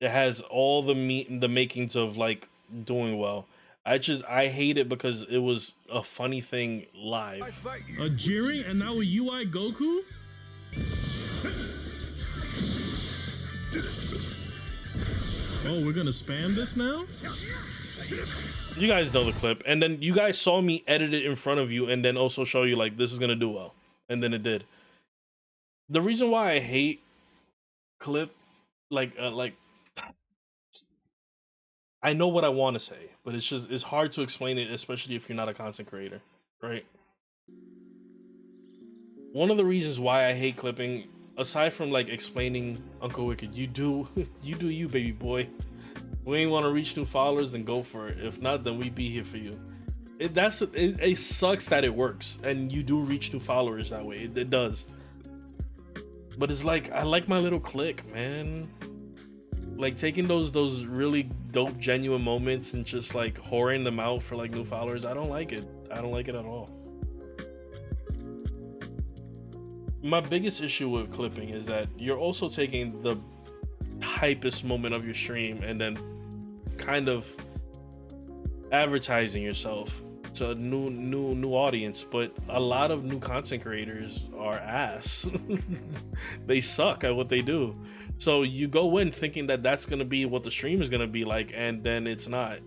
It has all the makings of like doing well. I hate it because it was a funny thing live. A Jiren and now a UI Goku? Oh, we're gonna spam this now? You guys know the clip, and then you guys saw me edit it in front of you and then also show you like this is gonna do well, and then it did. The reason why I hate clip like I know what I want to say, but it's hard to explain it, especially if you're not a content creator, right? One of the reasons why I hate clipping, aside from like explaining Uncle Wicked, you do you, baby boy. We ain't want to reach new followers, then go for it. If not, then we be here for you. It sucks that it works and you do reach new followers that way. It does. But it's like I like my little click, man. Like taking those really dope genuine moments and just like whoring them out for like new followers. I don't like it. I don't like it at all. My biggest issue with clipping is that you're also taking the hypest moment of your stream and then kind of advertising yourself to a new audience. But a lot of new content creators are ass. They suck at what they do. So you go in thinking that that's gonna be what the stream is gonna be like, and then it's not.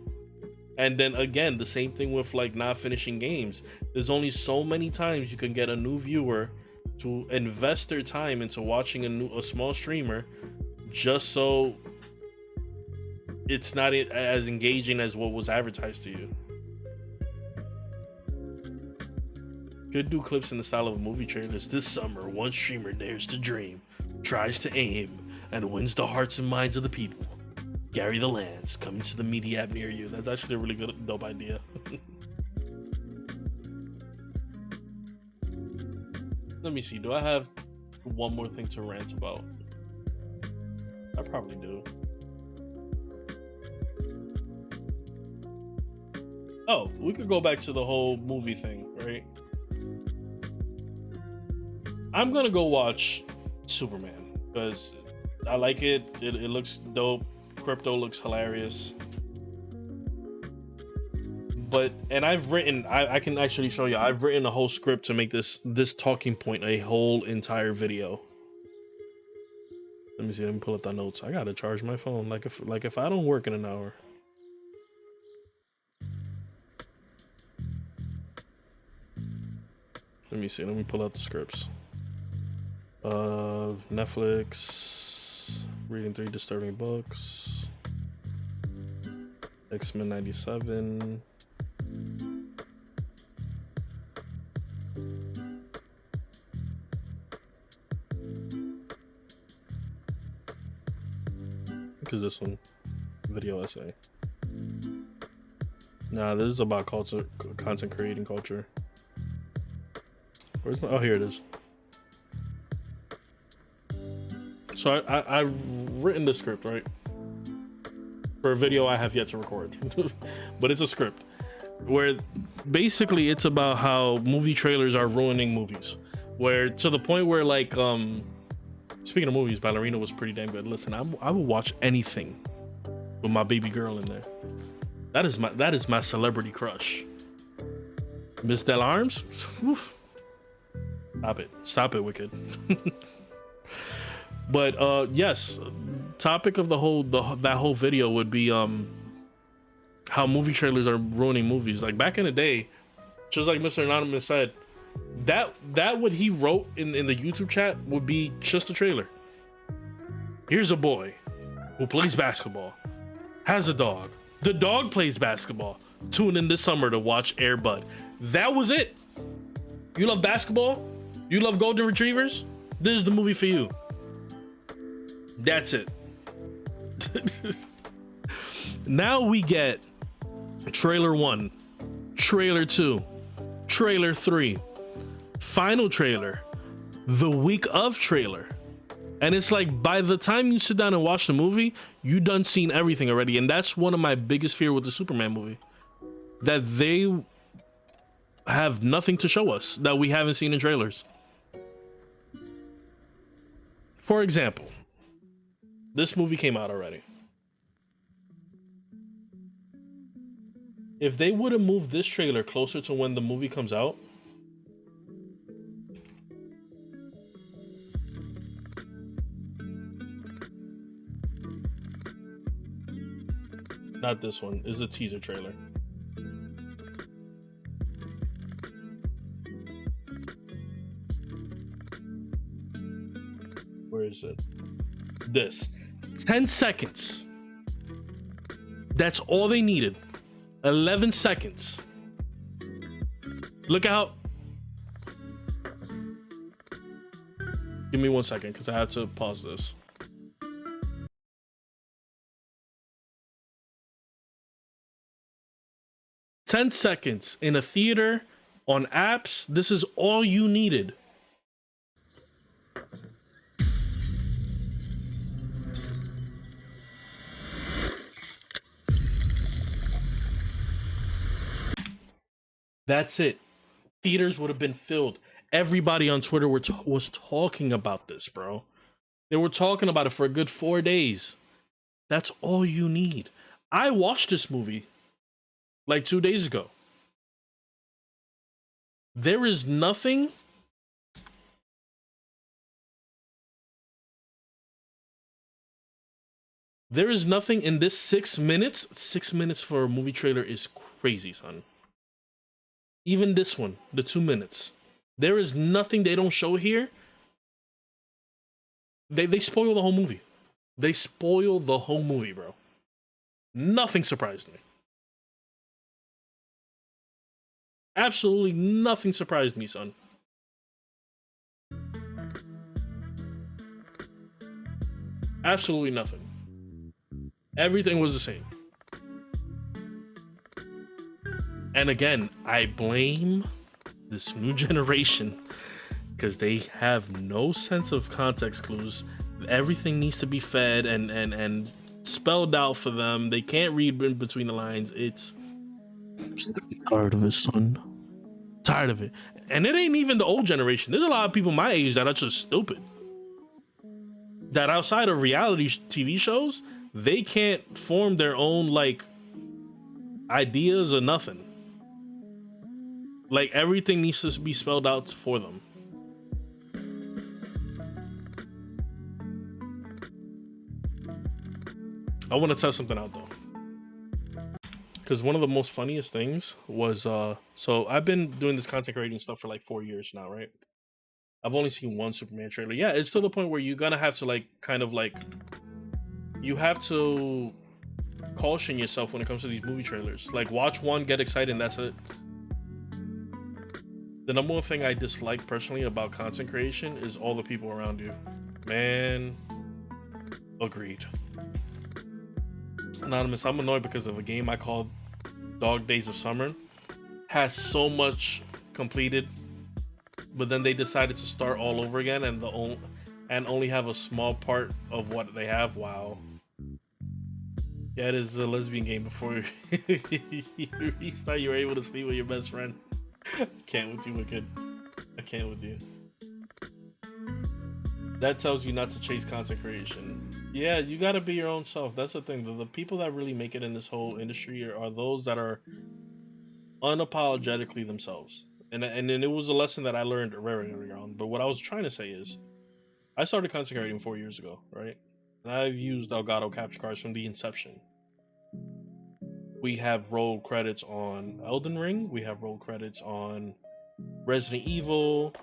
And then again, the same thing with like not finishing games. There's only so many times you can get a new viewer to invest their time into watching a small streamer, just so it's not as engaging as what was advertised to you. Could do clips in the style of movie trailers. This summer, one streamer dares to dream, tries to aim, and wins the hearts and minds of the people. Gary the Lance coming to the media app near you. That's actually a really good, dope idea. Let me see. Do I have one more thing to rant about? I probably do. Oh, we could go back to the whole movie thing, right? I'm gonna go watch Superman because I like it. It looks dope. Crypto looks hilarious. But, and I've written, I can actually show you, I've written a whole script to make this talking point a whole entire video. Let me see, let me pull up the notes. I gotta charge my phone like if I don't work in an hour. Let me see, let me pull out the scripts. Netflix, reading 3 disturbing books, X-Men 97. Because this one, video essay. Nah, this is about culture, content creating culture. Where's my? Oh, here it is. So I've written the script, right? For a video I have yet to record, but it's a script where basically it's about how movie trailers are ruining movies. Where to the point where like speaking of movies, Ballerina was pretty damn good. Listen, I will watch anything with my baby girl in there. That is my celebrity crush. Miss Del Arms? Oof. Stop it, Wicked. But yes, topic of that whole video would be how movie trailers are ruining movies. Like back in the day, just like Mr. Anonymous said, that what he wrote in the YouTube chat would be just a trailer. Here's a boy who plays basketball, has a dog. The dog plays basketball. Tune in this summer to watch Air Bud. That was it. You love basketball? You love golden retrievers? This is the movie for you. That's it. Now we get trailer 1, trailer 2, trailer 3, final trailer, the week of trailer. And it's like by the time you sit down and watch the movie, you done seen everything already. And that's one of my biggest fear with the Superman movie, that they have nothing to show us that we haven't seen in trailers. For example, this movie came out already. If they would have moved this trailer closer to when the movie comes out, not this one, is a teaser trailer. Where is it? This 10 seconds. That's all they needed. 11 seconds. Look out. Give me 1 second because I have to pause this. $10 seconds in a theater on apps. This is all you needed. That's it. Theaters would have been filled. Everybody on Twitter was talking about this, bro. They were talking about it for a good 4 days. That's all you need. I watched this movie like 2 days ago. There is nothing. There is nothing in this 6 minutes. 6 minutes for a movie trailer is crazy, son. Even this one, the 2 minutes. There is nothing they don't show here. They spoil the whole movie. They spoil the whole movie, bro. Nothing surprised me. Absolutely nothing surprised me, son. Absolutely nothing. Everything was the same. And again, I blame this new generation because they have no sense of context clues. Everything needs to be fed and spelled out for them. They can't read in between the lines. It's tired of it, son. Tired of it. And it ain't even the old generation. There's a lot of people my age that are just stupid. That outside of reality TV shows, they can't form their own like ideas or nothing. Like everything needs to be spelled out for them. I want to test something out though. Because one of the most funniest things was, so I've been doing this content creating stuff for like 4 years now, right? I've only seen one Superman trailer. Yeah, it's to the point where you're gonna have to like, kind of like, you have to caution yourself when it comes to these movie trailers. Like watch one, get excited, and that's it. The number one thing I dislike personally about content creation is all the people around you. Man, agreed. Anonymous, I'm annoyed because of a game I called Dog Days of Summer. Has so much completed, but then they decided to start all over again and only have a small part of what they have. Wow. Yeah, it is a lesbian game before you restart, you were able to sleep with your best friend. I can't with you, Wicked. I can't with you. That tells you not to chase content creation. Yeah, you gotta be your own self. That's the thing. The people that really make it in this whole industry are those that are unapologetically themselves. And it was a lesson that I learned very early on. But what I was trying to say is, I started content creating 4 years ago, right? And I've used Elgato capture cards from the inception. We have roll credits on Elden Ring. We have roll credits on Resident Evil,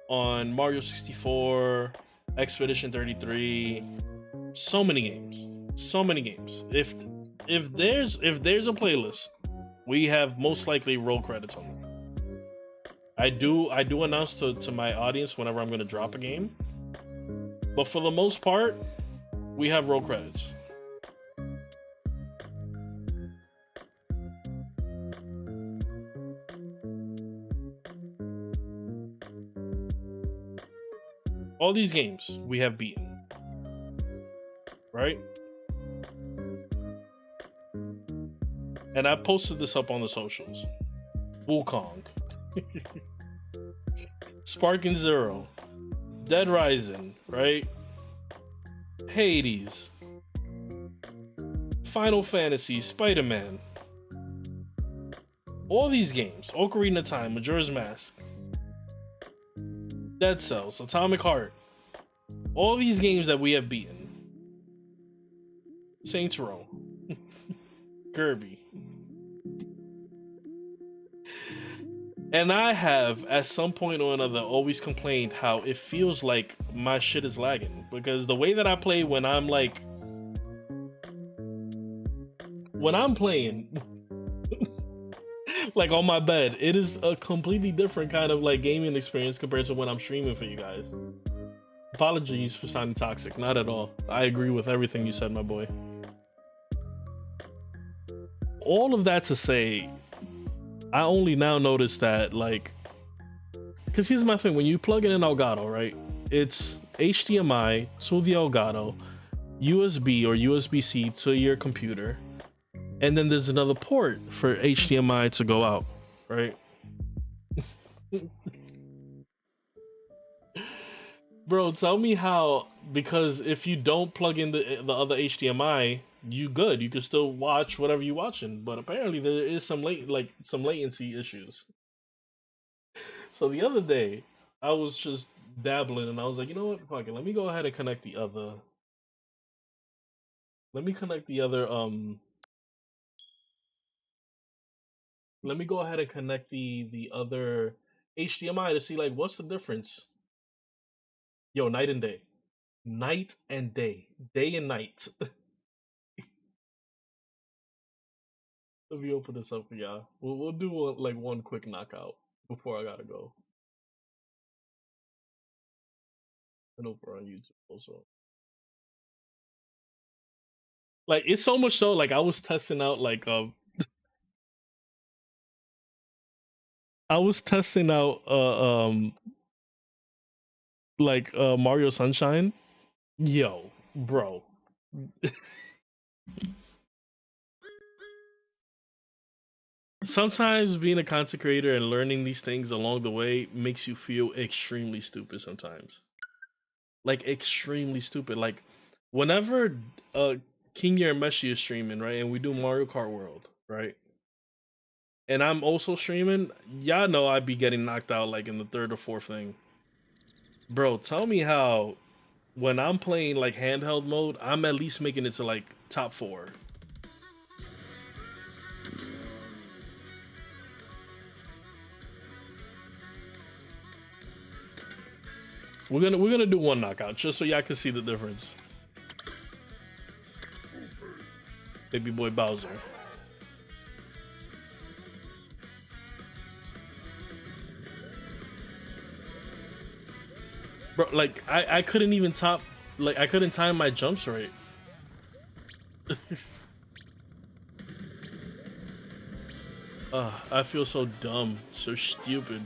on Mario 64, Expedition 33. So many games. So many games. If there's a playlist, we have most likely roll credits on them. I do announce to my audience whenever I'm gonna drop a game. But for the most part, we have roll credits. All these games we have beaten, right? And I posted this up on the socials. Wukong, Sparking Zero, Dead Rising, right? Hades, Final Fantasy, Spider-Man. All these games, Ocarina of Time, Majora's Mask, Dead Cells, Atomic Heart, all these games that we have beaten. Saints Row, Kirby. And I have, at some point or another, always complained how it feels like my shit is lagging. Because the way that I play when I'm playing, like on my bed, it is a completely different kind of like gaming experience compared to when I'm streaming for you guys. Apologies for sounding toxic, not at all. I agree with everything you said, my boy. All of that to say, I only now notice that, like, because here's my thing, when you plug in an Elgato, right, it's HDMI to the Elgato, USB or USB-C to your computer, and then there's another port for HDMI to go out, right? Bro, tell me how because if you don't plug in the other HDMI, you good. You can still watch whatever you're watching. But apparently there is some latency issues. So the other day, I was just dabbling, and I was like, you know what? Fuck it. Let me go ahead and connect the other. Let me connect the other. Let me go ahead and connect the other HDMI to see like what's the difference. Yo, night and day, night and day, day and night. Let me open this up for y'all. We'll do one quick knockout before I gotta go. And over on YouTube also. Like it's so much so like I was testing out like I was testing out Mario Sunshine. Yo, bro. Sometimes being a content creator and learning these things along the way makes you feel extremely stupid sometimes. Like extremely stupid. Like whenever King Yermeshi is streaming, right, and we do Mario Kart World, right? And I'm also streaming, y'all know I'd be getting knocked out like in the third or fourth thing. Bro, tell me how when I'm playing like handheld mode, I'm at least making it to like top 4. We're gonna do one knockout just so y'all can see the difference. Baby boy Bowser. Bro, like I couldn't even top, like I couldn't time my jumps right. I feel so dumb, so stupid.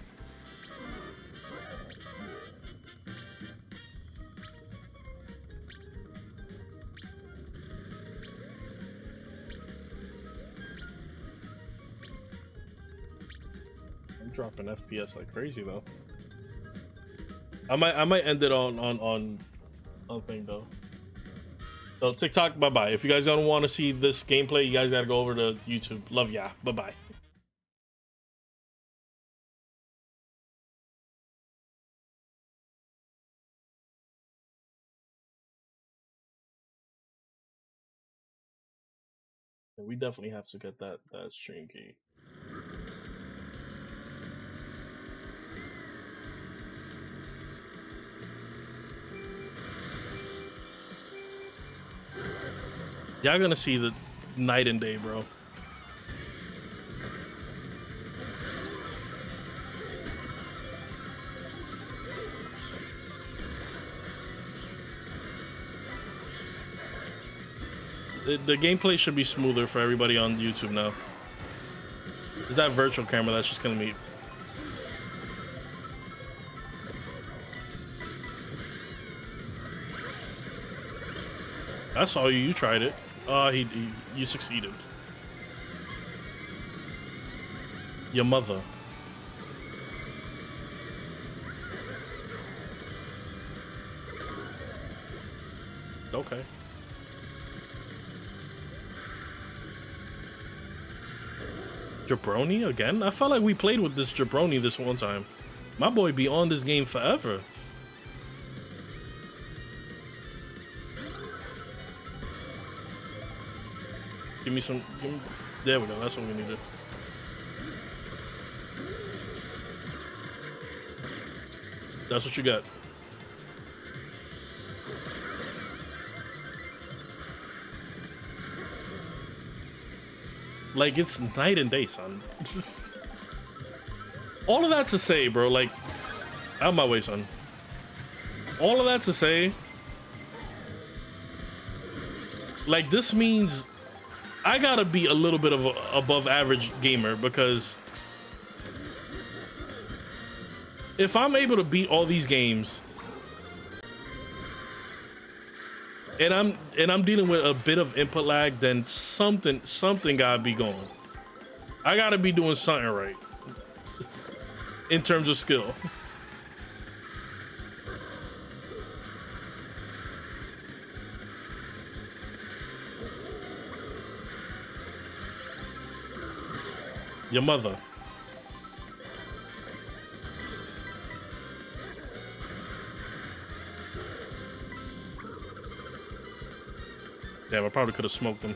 I'm dropping FPS like crazy though. I might end it on thing though. So TikTok, bye bye. If you guys don't want to see this gameplay, you guys gotta go over to YouTube. Love ya. Bye bye. We definitely have to get that stream key. Y'all gonna see the night and day, bro. The gameplay should be smoother for everybody on YouTube now. It's that virtual camera that's just killing me. I saw you. You tried it. You succeeded. Your mother. Okay. Jabroni again? I felt like we played with this Jabroni this one time. My boy be on this game forever. Give me some. There we go. That's what we needed. That's what you got. Like, it's night and day, son. All of that to say, bro, like, out of my way, son. All of that to say, like, this means I gotta be a little bit of a above average gamer, because if I'm able to beat all these games and I'm dealing with a bit of input lag, then something gotta be going. I gotta be doing something right in terms of skill. Your mother. Damn, I probably could have smoked him.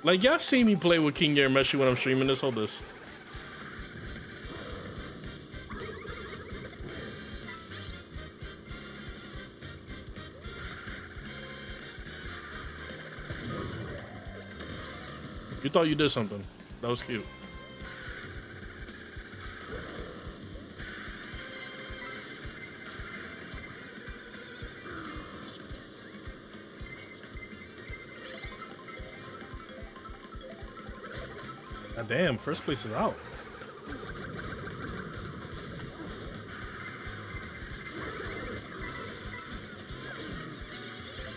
Like, y'all see me play with King Yarameshi when I'm streaming this? Hold this. You thought you did something. That was cute. God damn, first place is out.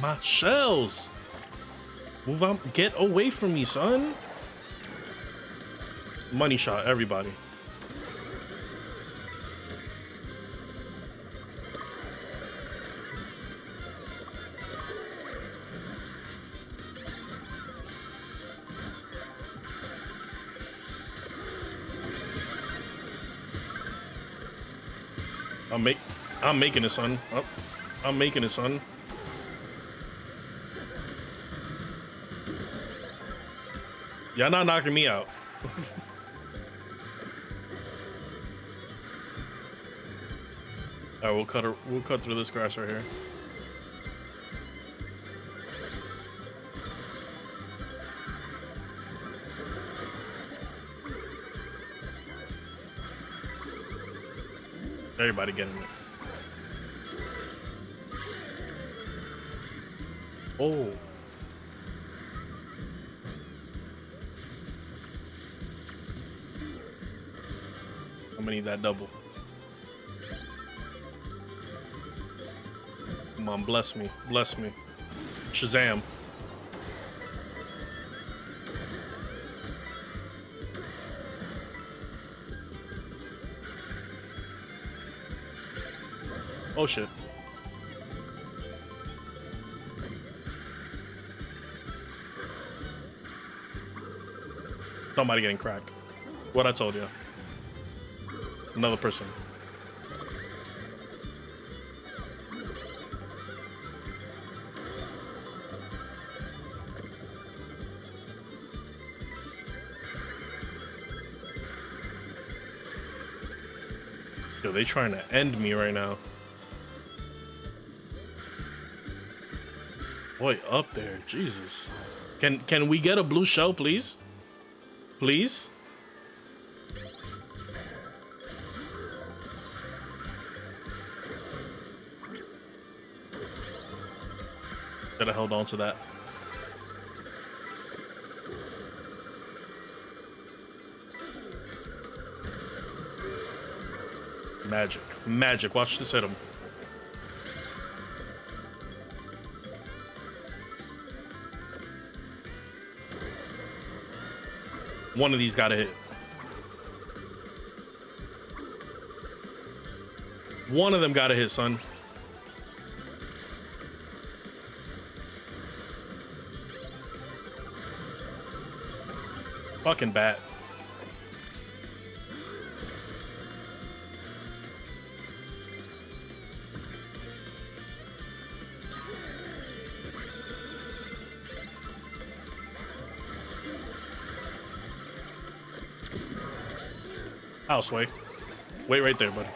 My shells! Move out, get away from me, son! Money shot, everybody. I'm making it, son. Oh, I'm making it, son. Y'all not knocking me out. Alright, we'll cut through this grass right here. Everybody getting it. Oh. I'm gonna need that double. Come on, bless me. Bless me. Shazam. Oh shit. Somebody getting cracked. What I told you. Another person. Yo, they trying to end me right now. Boy, up there, Jesus. Can we get a blue shell, please? Please? Could have held on to that. Magic. Magic. Watch this hit him. One of these gotta hit. One of them gotta hit, son. Fucking bat. I'll sway. Wait right there, buddy.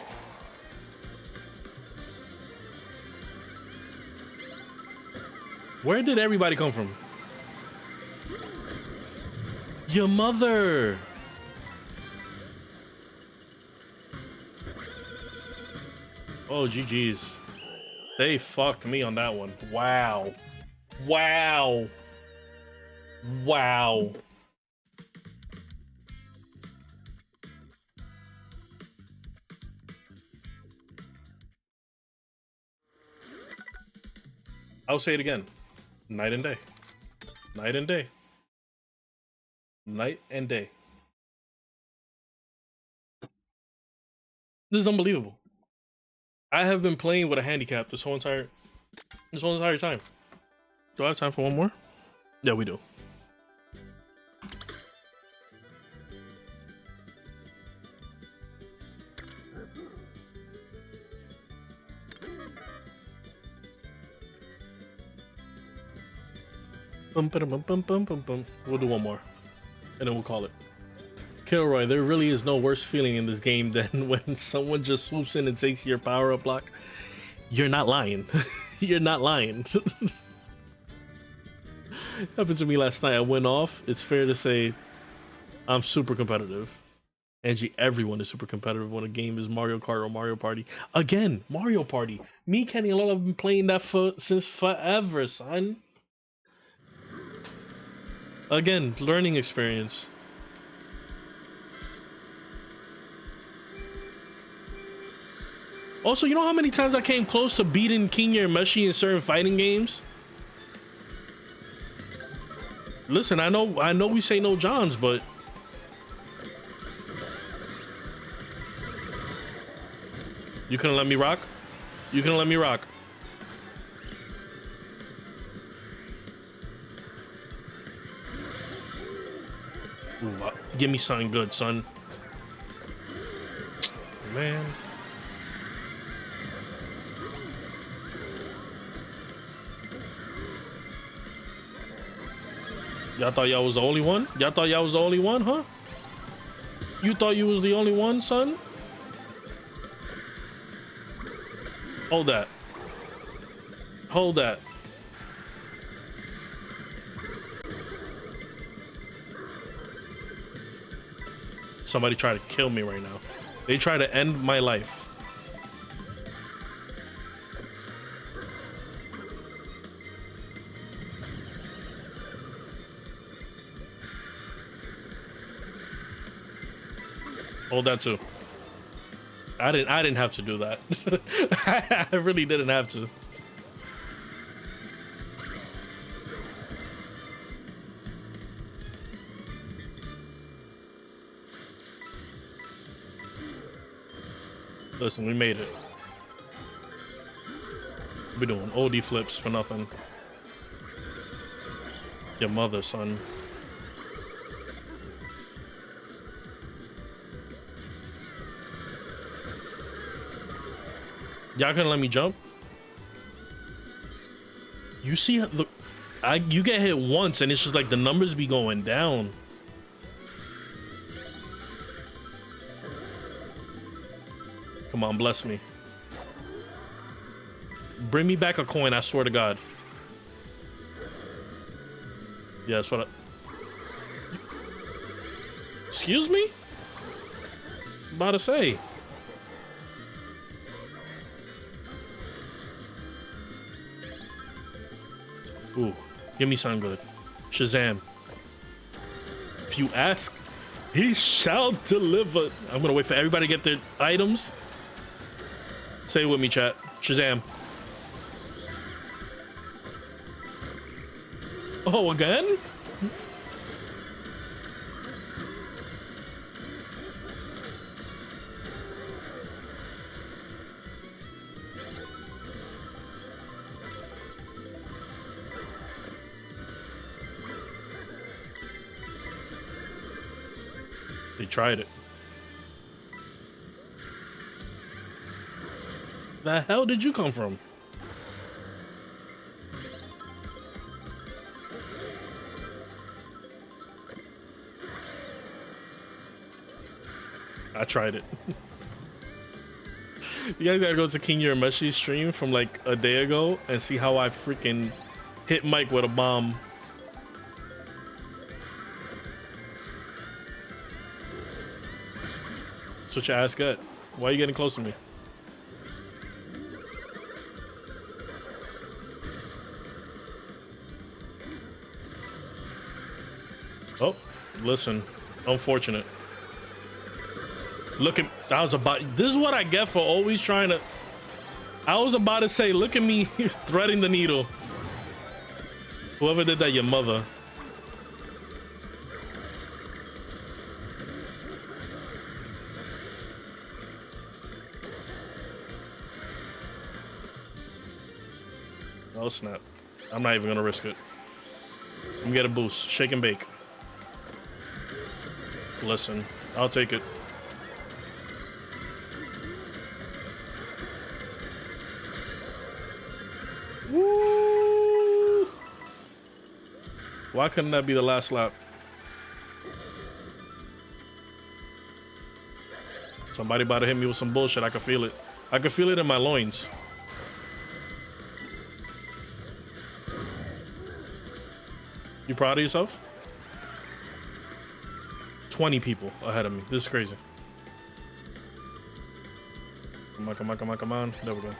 Where did everybody come from? Your mother! Oh, GG's. They fucked me on that one. Wow. Wow. Wow. I'll say it again. Night and day. Night and day. Night and day. This is unbelievable. I have been playing with a handicap this whole entire This whole entire time. Do I have time for one more? Yeah, we do. Bum, ba-dum, bum, bum, bum, bum, bum. We'll do one more, and then we'll call it. Kilroy, there really is no worse feeling in this game than when someone just swoops in and takes your power-up block. You're not lying. You're not lying. Happened to me last night. I went off. It's fair to say I'm super competitive. Angie, everyone is super competitive when a game is Mario Kart or Mario Party. Again, Mario Party. Me, Kenny, and Lola have been playing that since forever, son. Again, learning experience. Also, you know how many times I came close to beating Kinya and Meshi in certain fighting games? Listen, I know we say no Johns, but you couldn't let me rock? You couldn't let me rock. Ooh, give me something good, son. Man. Y'all thought y'all was the only one? Y'all thought y'all was the only one, huh? You thought you was the only one, son? Hold that. Hold that. Somebody try to kill me right now. They try to end my life. Hold that too. I didn't have to do that. I really didn't have to. Listen, we made it. We're doing OD flips for nothing. Your mother, son. Y'all gonna let me jump? You see, look, you get hit once and it's just like the numbers be going down. Come on, bless me. Bring me back a coin, I swear to God. Yeah, that's what Excuse me? About to say. Ooh, give me something good. Shazam. If you ask, he shall deliver. I'm gonna wait for everybody to get their items. Say it with me, chat. Shazam. Oh, again? They tried it. The hell did you come from? I tried it. You guys gotta go to Kinya and Meshi's stream from like a day ago and see how I freaking hit Mike with a bomb. That's what your ass got. Why are you getting close to me? Oh, listen. Unfortunate. Look at, this is what I get for always trying to, I was about to say, look at me threading the needle. Whoever did that, your mother. Oh snap. I'm not even gonna risk it. Let me get a boost. Shake and bake. Listen, I'll take it. Woo! Why couldn't that be the last lap? Somebody about to hit me with some bullshit. I can feel it. I can feel it in my loins. You proud of yourself? 20 people ahead of me. This is crazy. Come on, come on, come on, come on. There we go.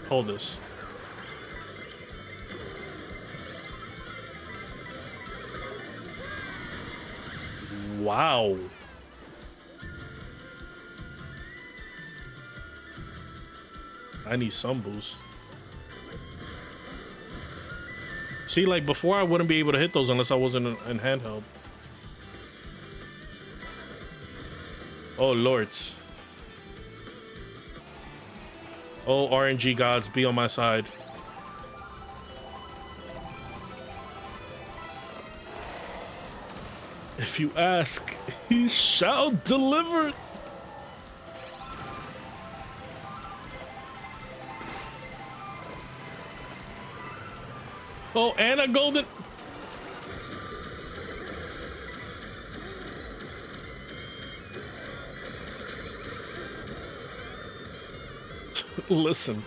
Hold this. Wow. I need some boost. See, like before I wouldn't be able to hit those unless I wasn't in handheld. Oh, lords. Oh, RNG gods, be on my side. If you ask, he shall deliver. Oh, and a golden. Listen.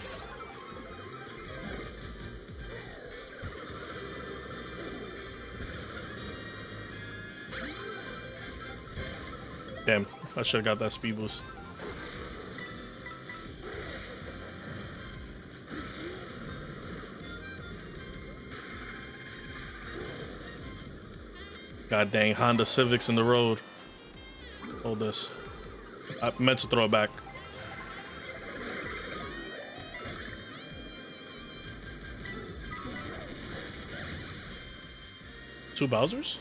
Damn, I should have got that speed boost. God dang, Honda Civics in the road. Hold this. I meant to throw it back. Two Bowsers?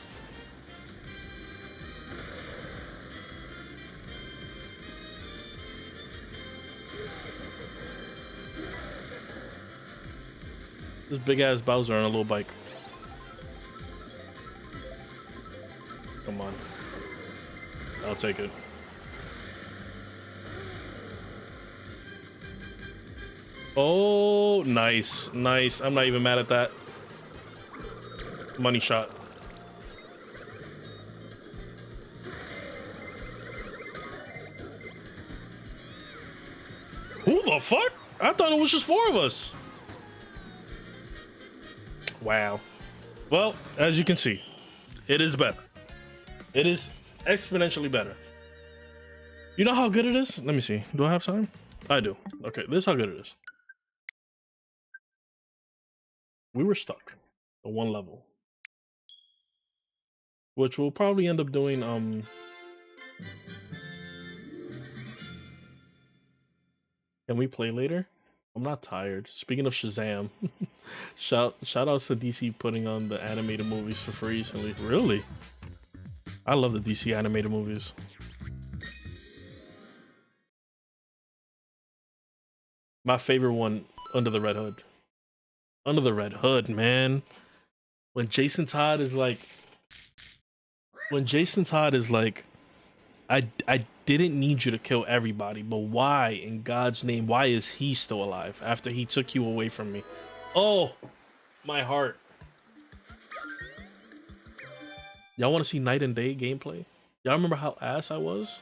This big ass Bowser on a little bike. Come on. I'll take it. Oh, nice. Nice. I'm not even mad at that. Money shot. Who the fuck? I thought it was just 4 of us. Wow. Well, as you can see, it is better. It is exponentially better. You know how good it is? Let me see. Do I have time? I do. Okay, this is how good it is. We were stuck at 1 level, which we'll probably end up doing. Can we play later? I'm not tired. Speaking of Shazam, shout outs to DC putting on the animated movies for free recently. Really? I love the DC animated movies. My favorite one, Under the Red Hood. Under the Red Hood, man. When Jason Todd is like, I didn't need you to kill everybody, but why in God's name, why is he still alive after he took you away from me? Oh, my heart. Y'all want to see night and day gameplay? Y'all remember how ass I was?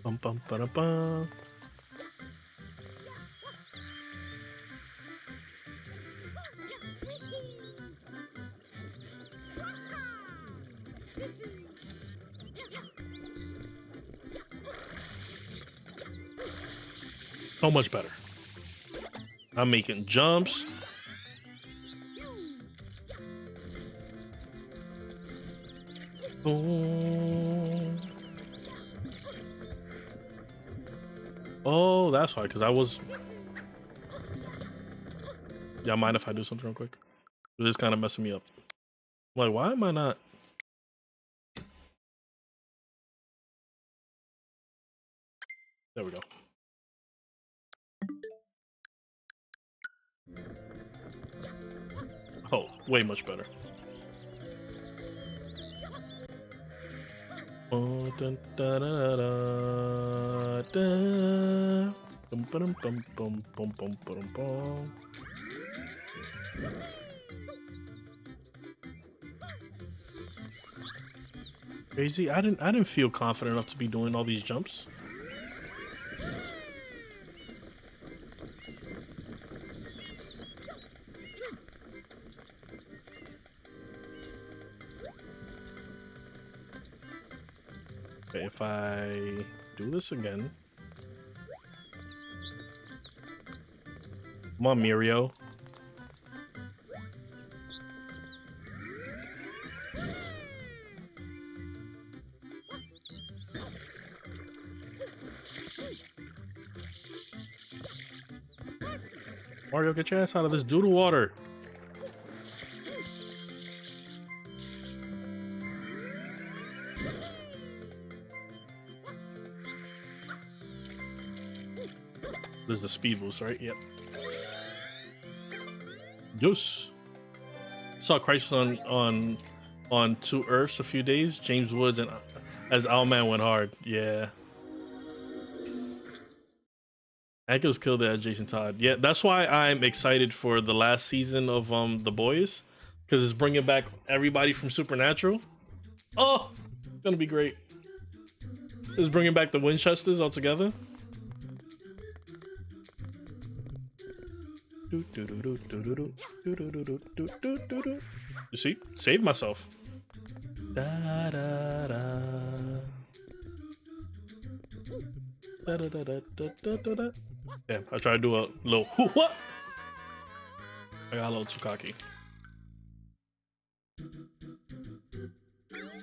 Bum bum ba da bum. So much better. I'm making jumps. Oh, that's why, because I was... Yeah, mind if I do something real quick? This is kind of messing me up. I'm like, why am I not... There we go. Oh, way much better. Oh, dun, da, da, da, da. Bum, bum, bum, bum, bum, bum, bum, bum. Crazy. I didn't feel confident enough to be doing all these jumps. Okay, if I do this again. Come on, Mirio. Mario, get your ass out of this doodle water. This is the speed boost, right? Yep. Yes. Saw Crisis on 2 Earths a few days. James Woods and as Owlman went hard. Yeah. Echoes killed it as Jason Todd. Yeah, that's why I'm excited for the last season of The Boys, because it's bringing back everybody from Supernatural. Oh, it's gonna be great. It's bringing back the Winchesters all together. You see, saved myself. Da, da, da. Da, da, da, da, da, da, da. Yeah, I tried to do a little what? I got a little too cocky.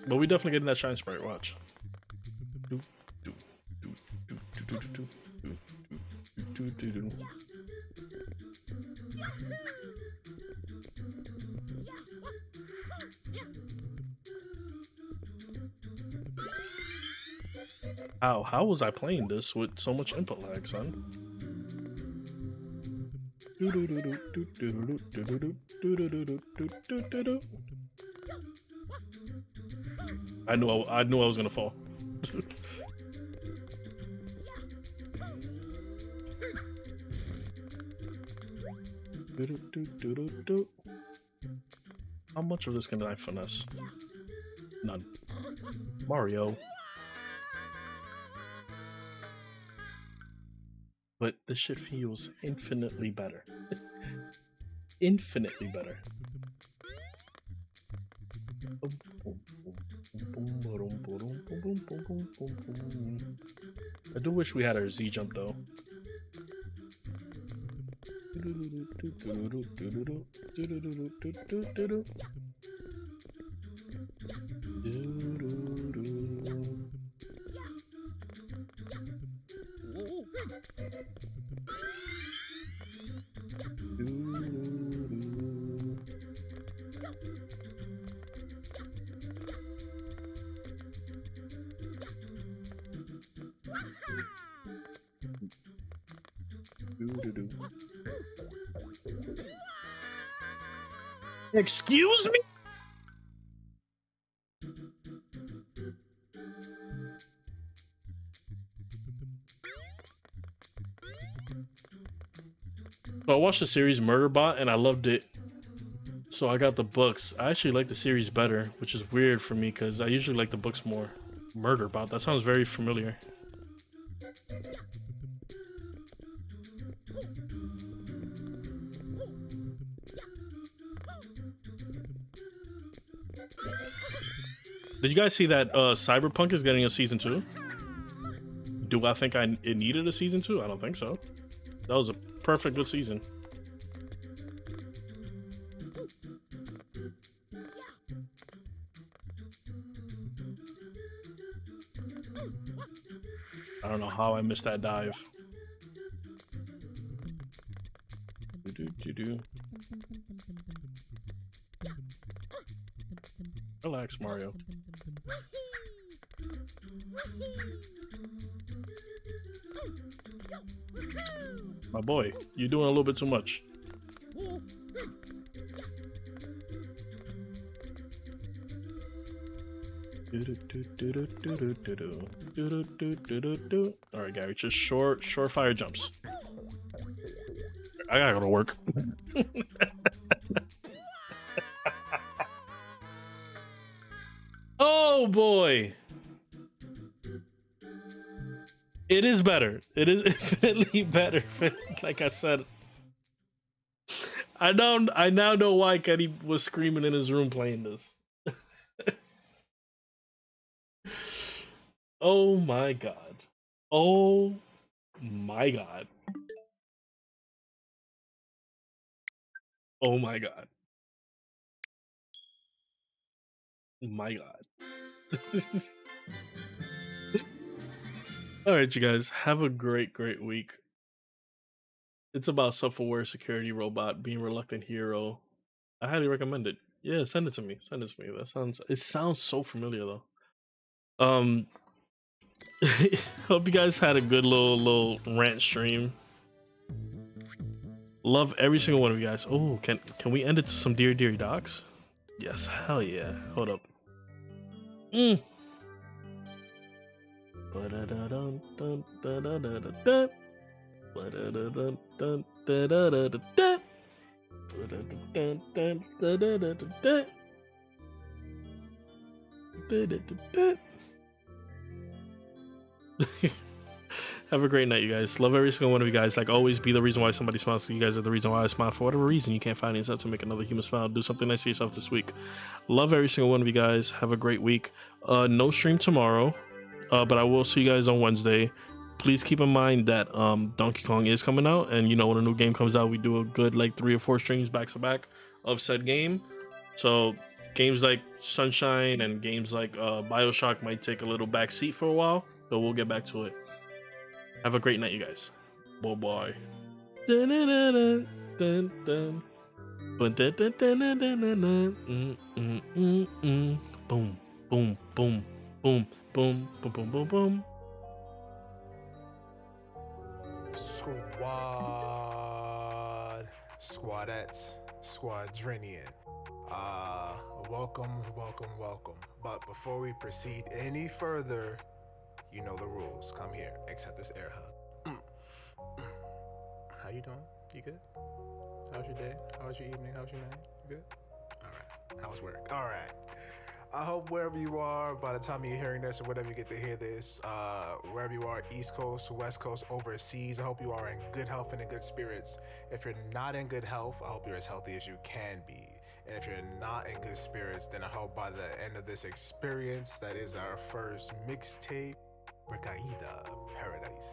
But we definitely getting that shine sprite, watch. How was I playing this with so much input lag, son? I knew I was gonna fall. How much of this can I finesse? None. Mario. But this shit feels infinitely better. Infinitely better. I do wish we had our Z jump though. Excuse me? So I watched the series Murderbot and I loved it. So I got the books. I actually like the series better, which is weird for me because I usually like the books more. Murderbot, that sounds very familiar. Did you guys see that Cyberpunk is getting a season 2? Do I think it needed a season 2? I don't think so. That was a perfect good season. I don't know how I missed that dive. Relax, Mario. My boy, you're doing a little bit too much. All right, Gary, just short fire jumps. I gotta go to work. Oh boy, it is better. It is infinitely better. Like I said, I now know why Kenny was screaming in his room playing this. Oh my god. Oh my god. Oh my god. My god. All right, you guys, have a great week. It's about self-aware security robot being reluctant hero. I highly recommend it. Yeah, send it to me. Send it to me. It sounds so familiar though. Hope you guys had a good little rant stream. Love every single one of you guys. Oh, can we end it to some Dear Docs? Yes, hell yeah. Hold up. Have a great night, you guys. Love every single one of you guys. Like always, be the reason why somebody smiles. So you guys are the reason why I smile. For whatever reason you can't find yourself to make another human smile, do something nice for yourself this week. Love every single one of you guys. Have a great week. No stream tomorrow, but I will see you guys on Wednesday. Please keep in mind that Donkey Kong is coming out, and you know when a new game comes out, we do a good like 3 or 4 streams back to back of said game. So games like Sunshine and games like BioShock might take a little back seat for a while, but we'll get back to it. Have a great night, you guys. Bye bye. Boom, boom, boom, boom, boom, boom, boom, boom, boom. Squadettes, Squadrinian. Welcome. But before we proceed any further, you know the rules. Come here, accept this air hug. How you doing? You good? How's your day? How's your evening? How's your night? You good? All right. How's work? All right. I hope wherever you are, by the time you're hearing this or whatever you get to hear this, wherever you are, East Coast, West Coast, overseas, I hope you are in good health and in good spirits. If you're not in good health, I hope you're as healthy as you can be. And if you're not in good spirits, then I hope by the end of this experience, that is our first mixtape, Recaída Paradise.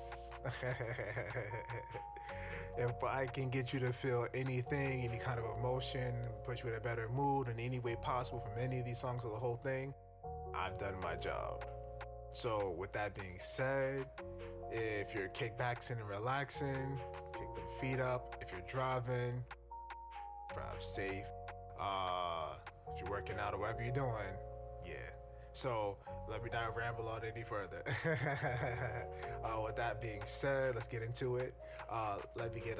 If I can get you to feel anything, any kind of emotion, put you in a better mood in any way possible from any of these songs or the whole thing, I've done my job. So with that being said, if you're kickbacking and relaxing, kick them feet up. If you're driving, drive safe. If you're working out or whatever you're doing, yeah. So let me not ramble on any further. With that being said, let's get into it. Let me get a